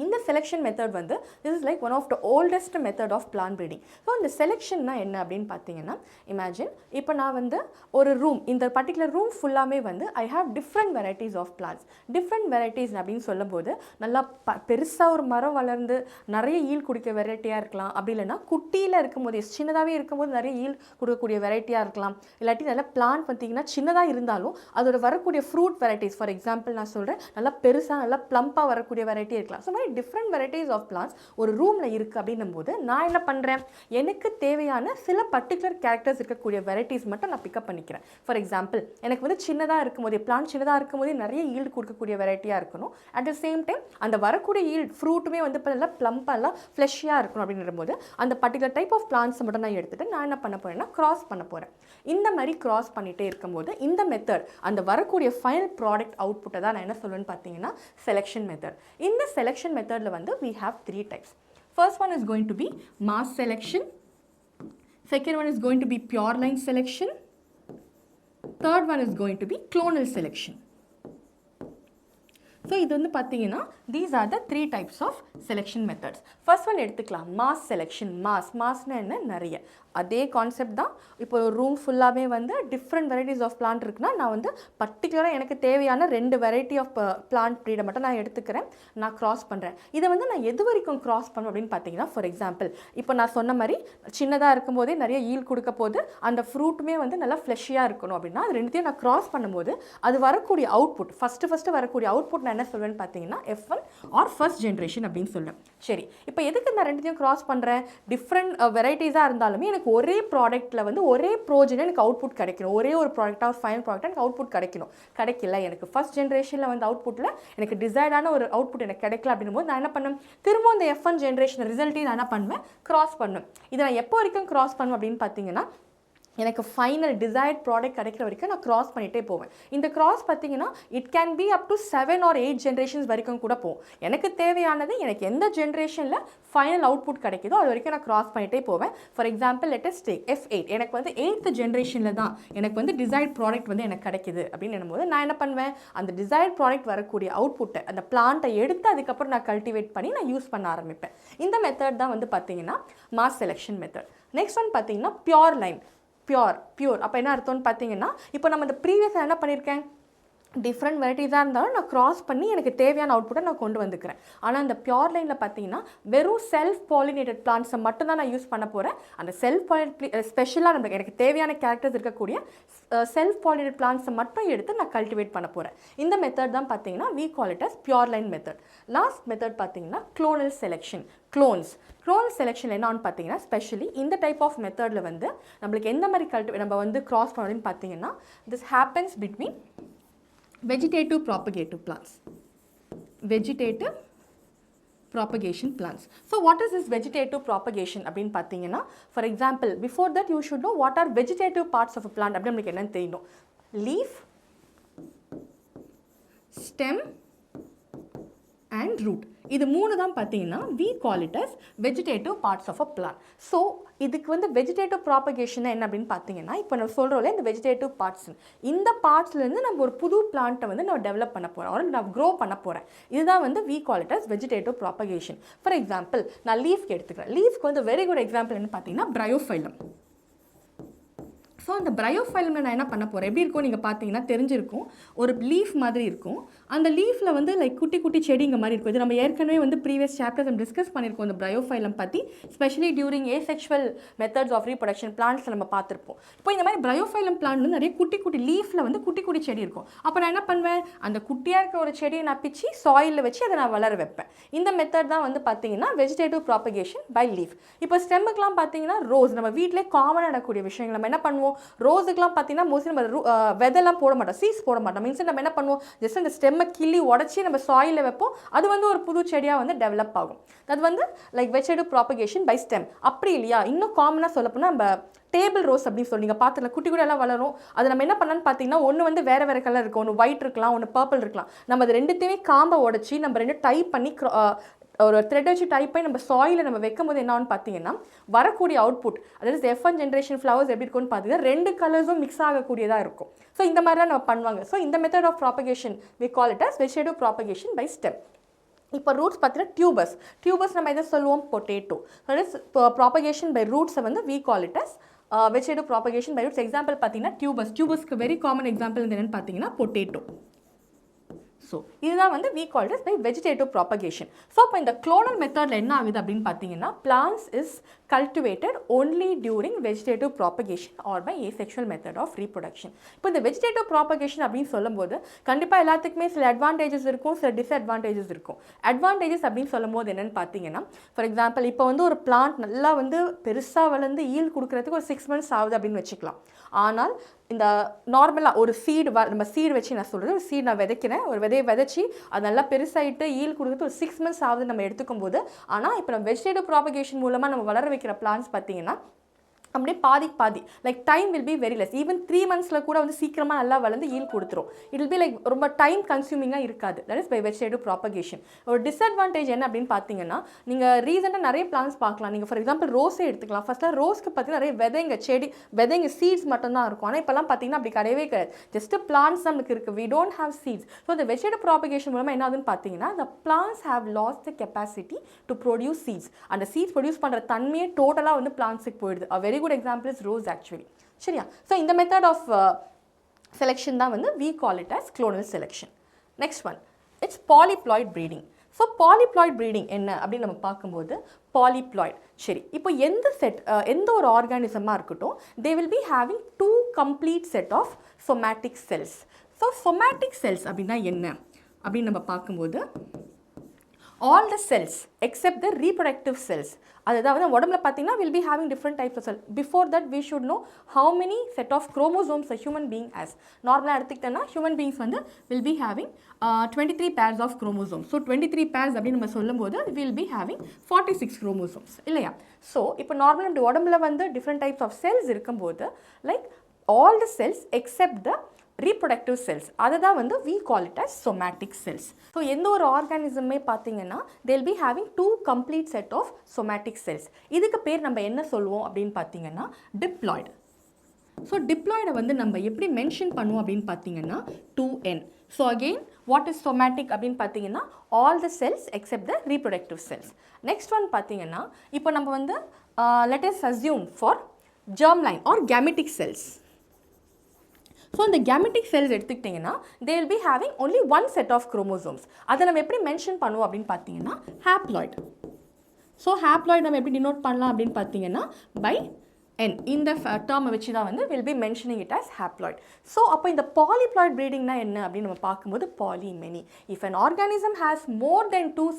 இந்த செலெக்ஷன் மெத்தட் வந்து this is like one of the oldest method of plant breeding. So இந்த செலெக்ஷன்னா என்ன அப்படின்னு பார்த்தீங்கன்னா இமேஜின் இப்போ நான் வந்து ஒரு ரூம், இந்த பர்டிகுலர் ரூம் ஃபுல்லாமே வந்து I have different varieties of plants. Different varieties அப்படின்னு சொல்லும்போது நல்லா பெருசாக ஒரு மரம் வளர்ந்து நிறைய ஈல் குடிக்க வெரைட்டியாக இருக்கலாம். அப்படி இல்லைன்னா குட்டியில் இருக்கும்போது சின்னதாகவே இருக்கும்போது நிறைய ஈல் கொடுக்கக்கூடிய வெரைட்டியாக இருக்கலாம். இல்லாட்டி நல்லா பிளான்ட் பார்த்தீங்கன்னா சின்னதாக இருந்தாலும் அதோட வரக்கூடிய ஃப்ரூட் வெரைட்டிஸ், ஃபார் எக்ஸாம்பிள் நான் சொல்கிறேன் நல்லா பெருசாக நல்லா ப்ளம்பாக வரக்கூடிய வெரைட்டி இருக்கலாம். So different varieties of plants ஒரு ரூமில் இருக்குது அப்படின்னும் போது நான் என்ன பண்ணுறேன், எனக்கு தேவையான சில பர்டிகுலர் கேரக்டர்ஸ் இருக்கக்கூடிய வெரைட்டிஸ் மட்டும் நான் பிக்கப் பண்ணிக்கிறேன். ஃபார் எக்ஸாம்பிள், எனக்கு வந்து சின்னதாக இருக்கும்போதே பிளான்ட் சின்னதாக இருக்கும்போதே நிறைய ஈல்டு கொடுக்கக்கூடிய வெரைட்டியாக இருக்கணும். அட் த சேம் டைம் அந்த வரக்கூடிய ஈல்டு ஃப்ரூட்டுமே வந்து இப்போ நல்லா ப்ளம்பாலாம் ஃப்ளெஷ்ஷியாக இருக்கணும் அப்படின்ற போது அந்த பர்டிகுலர் டைப் ஆஃப் பிளான்ட்ஸை மட்டும் நான் எடுத்துகிட்டு நான் என்ன பண்ண போகிறேன்னா கிராஸ் பண்ண போகிறேன். இந்த மாதிரி கிராஸ் பண்ணிகிட்டே இருக்கும்போது இந்த மெத்தட் அந்த வரக்கூடிய ஃபைனல் ப்ராடக்ட் அவுட்புட்டை தான் நான் என்ன சொல்லுவேன்னு பார்த்தீங்கன்னா செலெக்ஷன் மெத்தட். இந்த செலெக்ஷன் மெத்தடில் வந்து we have 3 types. First one is going to be mass selection. Second one is going to be pure line selection. Third one is going to be clonal selection. So இது வந்து பார்த்தீங்கன்னா these are the 3 types of selection methods. First one எடுத்துக்கலாம் mass selection. மாஸ்னால் என்ன, நிறைய. அதே concept தான். இப்போ ஒரு ரூம் ஃபுல்லாகவே வந்து டிஃப்ரெண்ட் வெரைட்டிஸ் ஆஃப் பிளான்ட் இருக்குன்னா நான் வந்து பர்டிகுலராக எனக்கு தேவையான 2 வெரைட்டி ஆஃப் பிளான்ட் ப்ரீடை மட்டும் நான் எடுத்துக்கிறேன், நான் கிராஸ் பண்ணுறேன். இதை வந்து நான் எது வரைக்கும் கிராஸ் பண்ணுவேன் அப்படின்னு பார்த்தீங்கன்னா ஃபார் எக்ஸாம்பிள் இப்போ நான் சொன்ன மாதிரி சின்னதாக இருக்கும்போதே நிறைய ஈல் கொடுக்க போது அந்த ஃப்ரூட்டுமே வந்து நல்லா ஃப்ளெஷ்ஷியாக இருக்கணும் அப்படின்னா அது ரெண்டுத்தையும் நான் கிராஸ் பண்ணும்போது அது வரக்கூடிய அவுட்புட் ஃபஸ்ட்டு வரக்கூடிய அவுட்புட் நான் நான் என்ன சொல்வேன்னு பார்த்தீங்கன்னா F1 ஆர் ஃபர்ஸ்ட் ஜென்ரேஷன் அப்படின்னு சொல்லுவேன். சரி, இப்போ எதுக்கு நான் ரெண்டுத்தையும் கிராஸ் பண்ணுறேன்? டிஃப்ரெண்ட் வெரைட்டிஸாக இருந்தாலுமே எனக்கு ஒரே ப்ராடக்ட்டில் வந்து ஒரே ப்ரோஜனில் எனக்கு அவுட்புட் கிடைக்கணும். ஒரே ஒரு ப்ராடக்டாக ஒரு ஃபைனல் ப்ராடக்டாக எனக்கு அவுட்புட் கிடைக்கணும். கிடைக்கல, எனக்கு ஃபர்ஸ்ட் ஜென்ரேஷனில் வந்து அவுட்புட்டில் எனக்கு டிசைர்டான ஒரு அவுட்புட் எனக்கு கிடைக்கல அப்படின்னும் போது நான் என்ன பண்ணுவேன்? திரும்ப இந்த F1 ஜென்ரேஷன் ரிசல்ட்டையும் நான் என்ன பண்ணுவேன்? கிராஸ் பண்ணுவேன். இதை நான் எப்போ வரைக்கும் கிராஸ் பண்ணுவேன் அப்படின்னு பார்த்தீங்கன்னா, எனக்கு ஃபைனல் டிசைர்ட் ப்ராடக்ட் கிடைக்கிற வரைக்கும் நான் கிராஸ் பண்ணிகிட்டே போவேன். இந்த கிராஸ் பார்த்தீங்கன்னா it can be up to 7 or 8 generations வரைக்கும் கூட போகும். எனக்கு தேவையானது எனக்கு எந்த ஜென்ரேஷனில் ஃபைனல் அவுட்புட் கிடைக்குதோ அது வரைக்கும் நான் கிராஸ் பண்ணிகிட்டே போவேன். For example lettuce take F8. எனக்கு வந்து 8th ஜென்ரேஷனில் தான் எனக்கு வந்து டிசைர்ட் ப்ராடக்ட் வந்து எனக்கு கிடைக்குது அப்படின்னு என்னும்போது நான் என்ன பண்ணுவேன்? அந்த டிசைர்ட் ப்ராடக்ட் வரக்கூடிய அவுட்புட்டை அந்த பிளான்ட்டை எடுத்து அதுக்கப்புறம் நான் கல்டிவேட் பண்ணி நான் யூஸ் பண்ண ஆரம்பிப்பேன். இந்த மெத்தட் தான் வந்து பார்த்தீங்கன்னா mass selection method. Next one பார்த்தீங்கன்னா பியோர் லைன். பியூர் அப்போ என்ன அர்த்தம்னு பார்த்தீங்கன்னா, இப்போ நம்ம இந்த ப்ரீவியஸாக என்ன பண்ணியிருக்கேன்? டிஃப்ரெண்ட் வெரைட்டிஸாக இருந்தாலும் நான் கிராஸ் பண்ணி எனக்கு தேவையான அவுட்புட்டை நான் கொண்டு வந்துக்கிறேன். ஆனால் இந்த பியோர் லைனில் பார்த்தீங்கன்னா வெறும் செல்ஃப் பாலினேட்டட் பிளான்ட்ஸை மட்டும் தான் நான் யூஸ் பண்ண போகிறேன். அந்த செல்ஃப் பாலினேட் ஸ்பெஷலாக நம்மளுக்கு எனக்கு தேவையான கேரக்டர்ஸ் இருக்கக்கூடிய செல்ஃப் பாலினேட்டட் பிளான்ட்ஸை மட்டும் எடுத்து நான் கல்டிவேட் பண்ண போகிறேன். இந்த மெத்தட் தான் பார்த்தீங்கன்னா we call it as pure line method. Last method பார்த்தீங்கன்னா க்ளோனல் செலெக்ஷன். க்ளோனல் செலெக்ஷன் என்னன்னு பார்த்தீங்கன்னா, ஸ்பெஷலி இந்த டைப் ஆஃப் மெத்தடில் வந்து நம்மளுக்கு எந்த மாதிரி நம்ம வந்து கிராஸ் பண்ணணும்னு பார்த்தீங்கன்னா, this happens between vegetative propagative plants. Vegetative propagation plants. So what is this vegetative propagation அப்படினு பார்த்தீங்கன்னா, for example before that you should know what are vegetative parts of a plant அப்படி நமக்கு என்னன்னு தெரியணும். Leaf, stem and root. இது மூணு தான் பார்த்தீங்கன்னா we call it as vegetative parts of a plant. So இதுக்கு வந்து வெஜிடேட்டிவ் ப்ராபகேஷன் என்ன அப்படின்னு பார்த்தீங்கன்னா, இப்போ நம்ம சொல்கிறோம்ல இந்த வெஜிடேட்டிவ் பார்ட்ஸ், இந்த பார்ட்ஸ்லேருந்து நம்ம ஒரு புது பிளான்ட்டை வந்து நம்ம டெவலப் பண்ண போகிறோம், ஒரு நான் க்ரோ பண்ண போகிறேன். இதுதான் வந்து we call it as vegetative propagation. For example நான் லீஃப்க்கு எடுத்துக்கிறேன். லீஃப்க்கு வந்து வெரி குட் எக்ஸாம்பிள் என்ன பார்த்தீங்கன்னா பிரையோஃபைலம். ஸோ அந்த பிரையோஃபைலமில் நான் என்ன பண்ண போகிறேன், எப்படி இருக்கும் நீங்கள் பார்த்தீங்கன்னா தெரிஞ்சிருக்கும், ஒரு லீஃப் மாதிரி இருக்கும். அந்த லீஃபில் வந்து லைக் குட்டி குட்டி செடிங்க மாதிரி இருக்கும். இது நம்ம ஏற்கனவே வந்து ப்ரீவியஸ் சாப்டர்ஸ் நம்ம டிஸ்கஸ் பண்ணியிருக்கோம் இந்த பிரையோஃபைலம் பற்றி, specially during asexual methods of reproduction பிளான்ட்ஸில் நம்ம பார்த்துருப்போம். இப்போ இந்த மாதிரி பிரையோஃபைலம் பிளான்ட் வந்து நிறைய குட்டி குட்டி லீஃபில் வந்து குட்டி குட்டி செடி இருக்கும். அப்போ நான் என்ன பண்ணுவேன், அந்த குட்டியாக இருக்கிற ஒரு செடியை நான் பிச்சு சாயிலில் வச்சு அதை நான் வளர வைப்பேன். இந்த மெத்தட் தான் வந்து பார்த்தீங்கன்னா வெஜிடேட்டிவ் ப்ராபகேஷன் பை லீஃப். இப்போ ஸ்டெம்முக்கெலாம் பார்த்தீங்கன்னா ரோஸ், நம்ம வீட்டிலே காமனாக நடக்கக்கூடிய விஷயங்கள். நம்ம என்ன பண்ணுவோம், ரோஸுக்கெலாம் பார்த்தீங்கன்னா மோஸ்ட்லி நம்ம வெதெல்லாம் போட மாட்டோம், சீட்ஸ் போட மாட்டோம். மீன்ஸ் நம்ம என்ன பண்ணுவோம், ஜஸ்ட் அந்த ஸ்டெம்மை கிள்ளி உடச்சி நம்ம சாயிலில் வைப்போம். அது வந்து ஒரு புது செடியாக வந்து டெவலப் ஆகும். அது வந்து like vegetative propagation by stem. அப்படி இல்லையா, இன்னும் காமனாக சொல்லப்போனால் நம்ம டேபிள் ரோஸ் அப்படின்னு சொல்லி நீங்கள் பார்த்துல குட்டி கூட எல்லாம் வளரும். அது நம்ம என்ன பண்ணலான்னு பார்த்தீங்கன்னா, ஒன்று வந்து வேறு வேறு கலர் இருக்கும், ஒன்று ஒயிட் இருக்கலாம், ஒன்று பர்பிள் இருக்கலாம். நம்ம அது ரெண்டுத்தையுமே காம்பை உடச்சி நம்ம ரெண்டு டைப் பண்ணி ஒரு த்ரெட் வச்சு டைப் பண்ணி நம்ம சாயிலில் நம்ம வைக்கும் போது என்னன்னு பார்த்தீங்கன்னா, வரக்கூடிய அவுட்புட் அதாவது F1 ஜென்ரேஷன் ஃப்ளவர்ஸ் எப்படி இருக்கும்னு பார்த்தீங்கன்னா 2 கலர்ஸும் மிக்ஸ் ஆகக்கூடியதாக இருக்கும். ஸோ இந்த மாதிரிலாம் நம்ம பண்ணுவாங்க. ஸோ இந்த method of propagation we call it as vegetative propagation by stem. இப்போ ரூட்ஸ் பார்த்தீங்கன்னா டியூபர்ஸ் நம்ம எதை சொல்லுவோம், பொட்டேட்டோ. ப்ராபகேஷன் பை ரூட்ஸை வந்து we call it as vegetative propagation by roots. Example பார்த்தீங்கன்னா டியூபர்ஸ்க்கு வெரி காமன் எக்ஸாம்பிள் என்னென்னு பார்த்தீங்கன்னா பொட்டேட்டோ. ஸோ இதுதான் வந்து we call it by vegetative propagation. So இப்போ இந்த clonal மெத்தடில் என்ன ஆகுது அப்படின்னு பார்த்தீங்கன்னா, plants is cultivated only during vegetative propagation or by asexual method of reproduction. இப்போ இந்த vegetative propagation அப்படின்னு சொல்லும்போது கண்டிப்பாக எல்லாத்துக்குமே சில அட்வான்டேஜஸ் இருக்கும், சில டிஸ்அட்வான்டேஜஸ் இருக்கும். அட்வான்டேஜஸ் அப்படின்னு சொல்லும்போது என்னென்னு பார்த்தீங்கன்னா, ஃபார் எக்ஸாம்பிள் இப்போ வந்து ஒரு பிளான்ட் நல்லா வந்து பெருசாக வளர்ந்து ஈல்ட் கொடுக்குறதுக்கு ஒரு 6 months ஆகுது அப்படின்னு வச்சுக்கலாம். ஆனால் இந்த நார்மலாக ஒரு நம்ம சீடு வச்சு நான் சொல்கிறது, ஒரு சீடு நான் விதைக்கிறேன், ஒரு விதையை விதைச்சி அது நல்லா பெருசாகிட்டு ஈல்ட் கொடுக்குறது ஒரு 6 months ஆகுது நம்ம எடுத்துக்கும் போது. ஆனால் இப்போ நம்ம வெஜிடேட்டிவ் ப்ராபகேஷன் மூலமாக நம்ம வளர வைக்கிற பிளான்ஸ் பார்த்தீங்கன்னா அப்படியே பாதி like time will be very less. Even 3 monthsல கூட வந்து சீக்கிரமாக நல்லா வளர்ந்து ஈல்ட் கொடுத்துரும். இட் வில் பி லைக் ரொம்ப டைம் கன்சியூமிங்காக இருக்காது. That is by vegetative propagation. ஒரு டிஸ்அட்வான்டேஜ் என்ன அப்படின்னு பார்த்தீங்கன்னா, நீங்கள் ரீசெண்டாக நிறைய பிளான்ஸ் பார்க்கலாம். நீங்கள் ஃபார் எக்ஸாம்பிள் ரோஸே எடுத்துக்கலாம். ஃபர்ஸ்ட்லாம் ரோஸ்க்கு பார்த்தீங்கன்னா நிறைய விதைங்க சீட்ஸ் மட்டும்தான் இருக்கும். ஆனால் இப்போலாம் பார்த்தீங்கன்னா அப்படி கிடையவே கிடையாது. ஜஸ்ட் பிளான்ஸ் நமக்கு இருக்குது, we don't have seeds. So இந்த வெஜிடேட்டிவ் ப்ராபகேஷன் மூலமாக என்ன ஆகுதுன்னு பார்த்தீங்கன்னா, the plants have lost the capacity to produce seeds. அந்த சீட்ஸ் ப்ரொடியூஸ் பண்ணுற தன்மையே டோட்டலாக வந்து பிளான்ஸுக்கு போயிடுது. A very good example is rose actually. சரியா? ஸோ இந்த மெத்தட் ஆஃப் செலெக்ஷன் தான் வந்து we call it as clonal selection. Next one, it's polyploid breeding. So polyploid breeding என்ன அப்படின்னு நம்ம பார்க்கும்போது, polyploid சரி, இப்போ எந்த ஒரு ஆர்கானிசமாக இருக்கட்டும், they will be having 2 complete set of somatic cells. So somatic cells அப்படின்னா என்ன அப்படின்னு நம்ம பார்க்கும்போது all the cells except the reproductive cells. அதாவது உடம்புல பார்த்தீங்கன்னா will be having different types of cells. Before that we should know how many set of chromosomes a human being has. நார்மலாக எடுத்துக்கிட்டோன்னா human beings வந்து will be having 23 pairs of chromosomes. So 23 pairs அப்படின்னு நம்ம சொல்லும்போது will be having 46 chromosomes இல்லையா? So இப்போ நார்மலாக இப்படி உடம்புல வந்து different types of cells இருக்கும்போது like all the cells except the reproductive cells அதுதான் வந்து we call it as somatic cells. So எந்த ஒரு ஆர்கானிசமே பார்த்தீங்கன்னா they'll be having 2 complete set of somatic cells. இதுக்கு பேர் நம்ம என்ன சொல்லுவோம் அப்படின்னு பார்த்தீங்கன்னா diploid. ஸோ டிப்ளாய்டை வந்து நம்ம எப்படி மென்ஷன் பண்ணுவோம் அப்படின்னு பார்த்தீங்கன்னா 2n. So again what is somatic அப்படின்னு பார்த்தீங்கன்னா all the cells except the reproductive cells. Next one பார்த்தீங்கன்னா இப்போ நம்ம வந்து let us assume for germline or gametic cells. So இந்த gametic cells எடுத்துக்கிட்டிங்கன்னா they will be having only one set of chromosomes. அதை நம்ம எப்படி மென்ஷன் பண்ணுவோம் அப்படின்னு பார்த்தீங்கன்னா haploid. ஸோ haploid நம்ம எப்படி டினோட் பண்ணலாம் அப்படின்னு பார்த்தீங்கன்னா by n. இந்த டேர்மை வச்சு தான் வந்து will be mentioning it as haploid. So அப்போ இந்த polyploid breedingனா என்ன அப்படின்னு நம்ம பார்க்கும்போது poly many. If an organism has more than two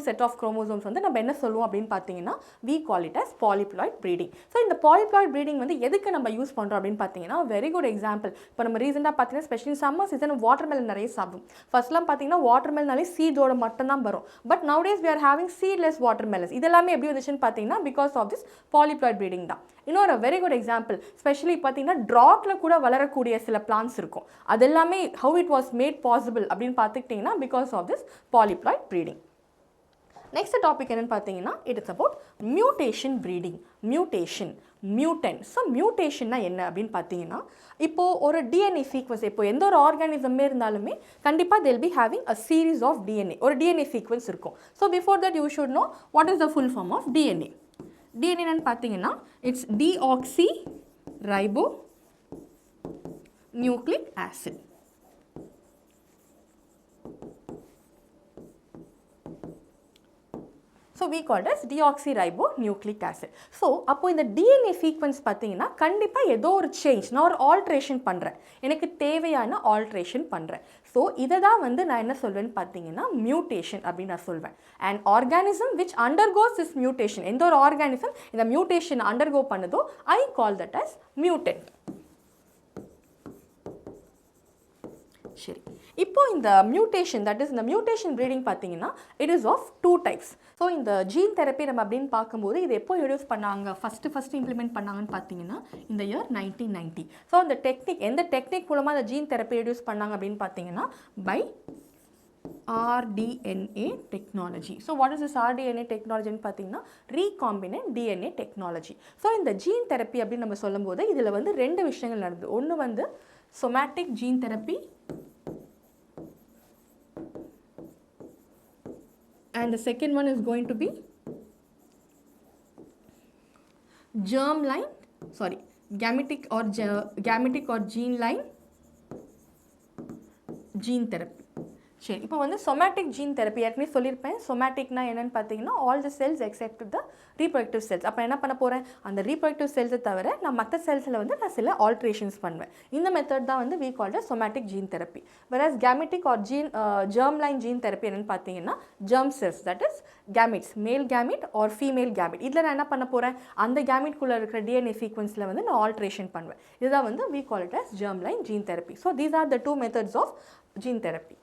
set of chromosomes வந்து நம்ம என்ன சொல்லுவோம் அப்படின்னு பார்த்தீங்கன்னா we call it as polyploid breeding. So இந்த polyploid breeding வந்து எதுக்கு நம்ம யூஸ் பண்ணுறோம் அப்படின்னு பார்த்தீங்கன்னா வெரி குட் எக்ஸாம்பிள். இப்போ நம்ம ரீசெண்டாக பார்த்தீங்கன்னா ஸ்பெஷலி சம்மர் சீசன் வாட்டர்மெலன் நிறைய சாப்பிடும். ஃபர்ஸ்ட்லாம் பார்த்தீங்கன்னா வாட்டர்மெலனாலே சீடோட மட்டும் தான் வரும். But nowadays we are having seedless watermelons. இதெல்லாமே எப்படி வந்துச்சுன்னு பார்த்தீங்கன்னா because of this polyploid breeding தான். இன்னொரு வெரி குட் எக்ஸாம்பிள் ஸ்பெஷலி பார்த்தீங்கன்னா ட்ராட்டில் கூட வளரக்கூடிய சில பிளான்ஸ் இருக்கும். அது எல்லாமே how it was made possible அப்படின்னு பார்த்துக்கிட்டிங்கன்னா because of this polyploid breeding. Next topic என்னன்னு பார்த்தீங்கன்னா it is about mutation breeding. Mutant. So மியூட்டேஷன்னா என்ன அப்படின்னு பார்த்தீங்கன்னா இப்போது ஒரு டிஎன்ஏ சீக்வன்ஸ் இப்போ எந்த ஒரு ஆர்கானிசமே இருந்தாலுமே கண்டிப்பாக they'll be having a series of DNA. ஒரு டிஎன்ஏ சீக்வன்ஸ் இருக்கும். So before that you should know what is the full form of DNA. டிஎன்ஏன்னு பார்த்தீங்கன்னா it's deoxyribonucleic acid. So we call it as deoxyribonucleic acid. So அப்போ இந்த DNA sequence பார்த்தீங்கன்னா கண்டிப்பாக ஏதோ ஒரு சேஞ்ச் நான் ஒரு ஆல்ட்ரேஷன் பண்ணுறேன், எனக்கு தேவையான ஆல்ட்ரேஷன் பண்ணுறேன். ஸோ இதை தான் வந்து நான் என்ன சொல்வேன்னு பார்த்தீங்கன்னா மியூட்டேஷன் அப்படின்னு நான் சொல்வேன். And organism which undergoes this mutation, எந்த ஒரு ஆர்கானிசம் இந்த மியூட்டேஷன் அண்டர்கோ பண்ணுதோ I call that as mutant. சரி, இப்போ இந்த மியூட்டேஷன் தட் இஸ் இந்த மியூட்டேஷன் ப்ரீடிங் பார்த்தீங்கன்னா it is of 2 types. So இந்த ஜீன் தெரப்பி நம்ம அப்படின்னு பார்க்கும்போது இது எப்போ இன்ட்ரடியூஸ் பண்ணாங்க, ஃபஸ்ட்டு இம்ப்ளிமெண்ட் பண்ணாங்கன்னு பார்த்தீங்கன்னா இந்த இயர் 1990. ஸோ அந்த எந்த டெக்னிக் மூலமாக அந்த ஜீன் தெரப்பி இன்ட்ரடியூஸ் பண்ணாங்க அப்படின்னு பார்த்தீங்கன்னா by RDNA technology. So what is this RDNA technology ன்னு பார்த்தீங்கன்னா recombinant DNA technology. ஸோ இந்த ஜீன் தெரப்பி அப்படின்னு நம்ம சொல்லும்போது இதில் வந்து 2 விஷயங்கள் நடந்தது. ஒன்று வந்து somatic gene therapy and the second one is going to be gametic or gene line gene therapy. சரி, இப்போ வந்து somatic gene therapy ஏற்கனவே சொல்லியிருப்பேன். somaticனா என்னன்னு பார்த்தீங்கன்னா all the cells except the reproductive cells. அப்போ என்ன பண்ண போகிறேன், அந்த reproductive cells தவிர நான் மற்ற செல்ஸில் வந்து நான் சில ஆல்ட்ரேஷன்ஸ் பண்ணுவேன். இந்த மெத்தட் தான் வந்து we called as somatic gene therapy. whereas gametic or germline gene therapy என்னன்னு பார்த்தீங்கன்னா germ cells, that is gametes, male gamete or female gamete. இதில் நான் என்ன பண்ண போகிறேன், அந்த gameteக்குள்ளே இருக்கிற DNA சீக்வன்ஸில் வந்து நான் ஆல்ட்ரேஷன் பண்ணுவேன். இதுதான் வந்து we call it as germline gene therapy. So these are the 2 methods of gene therapy.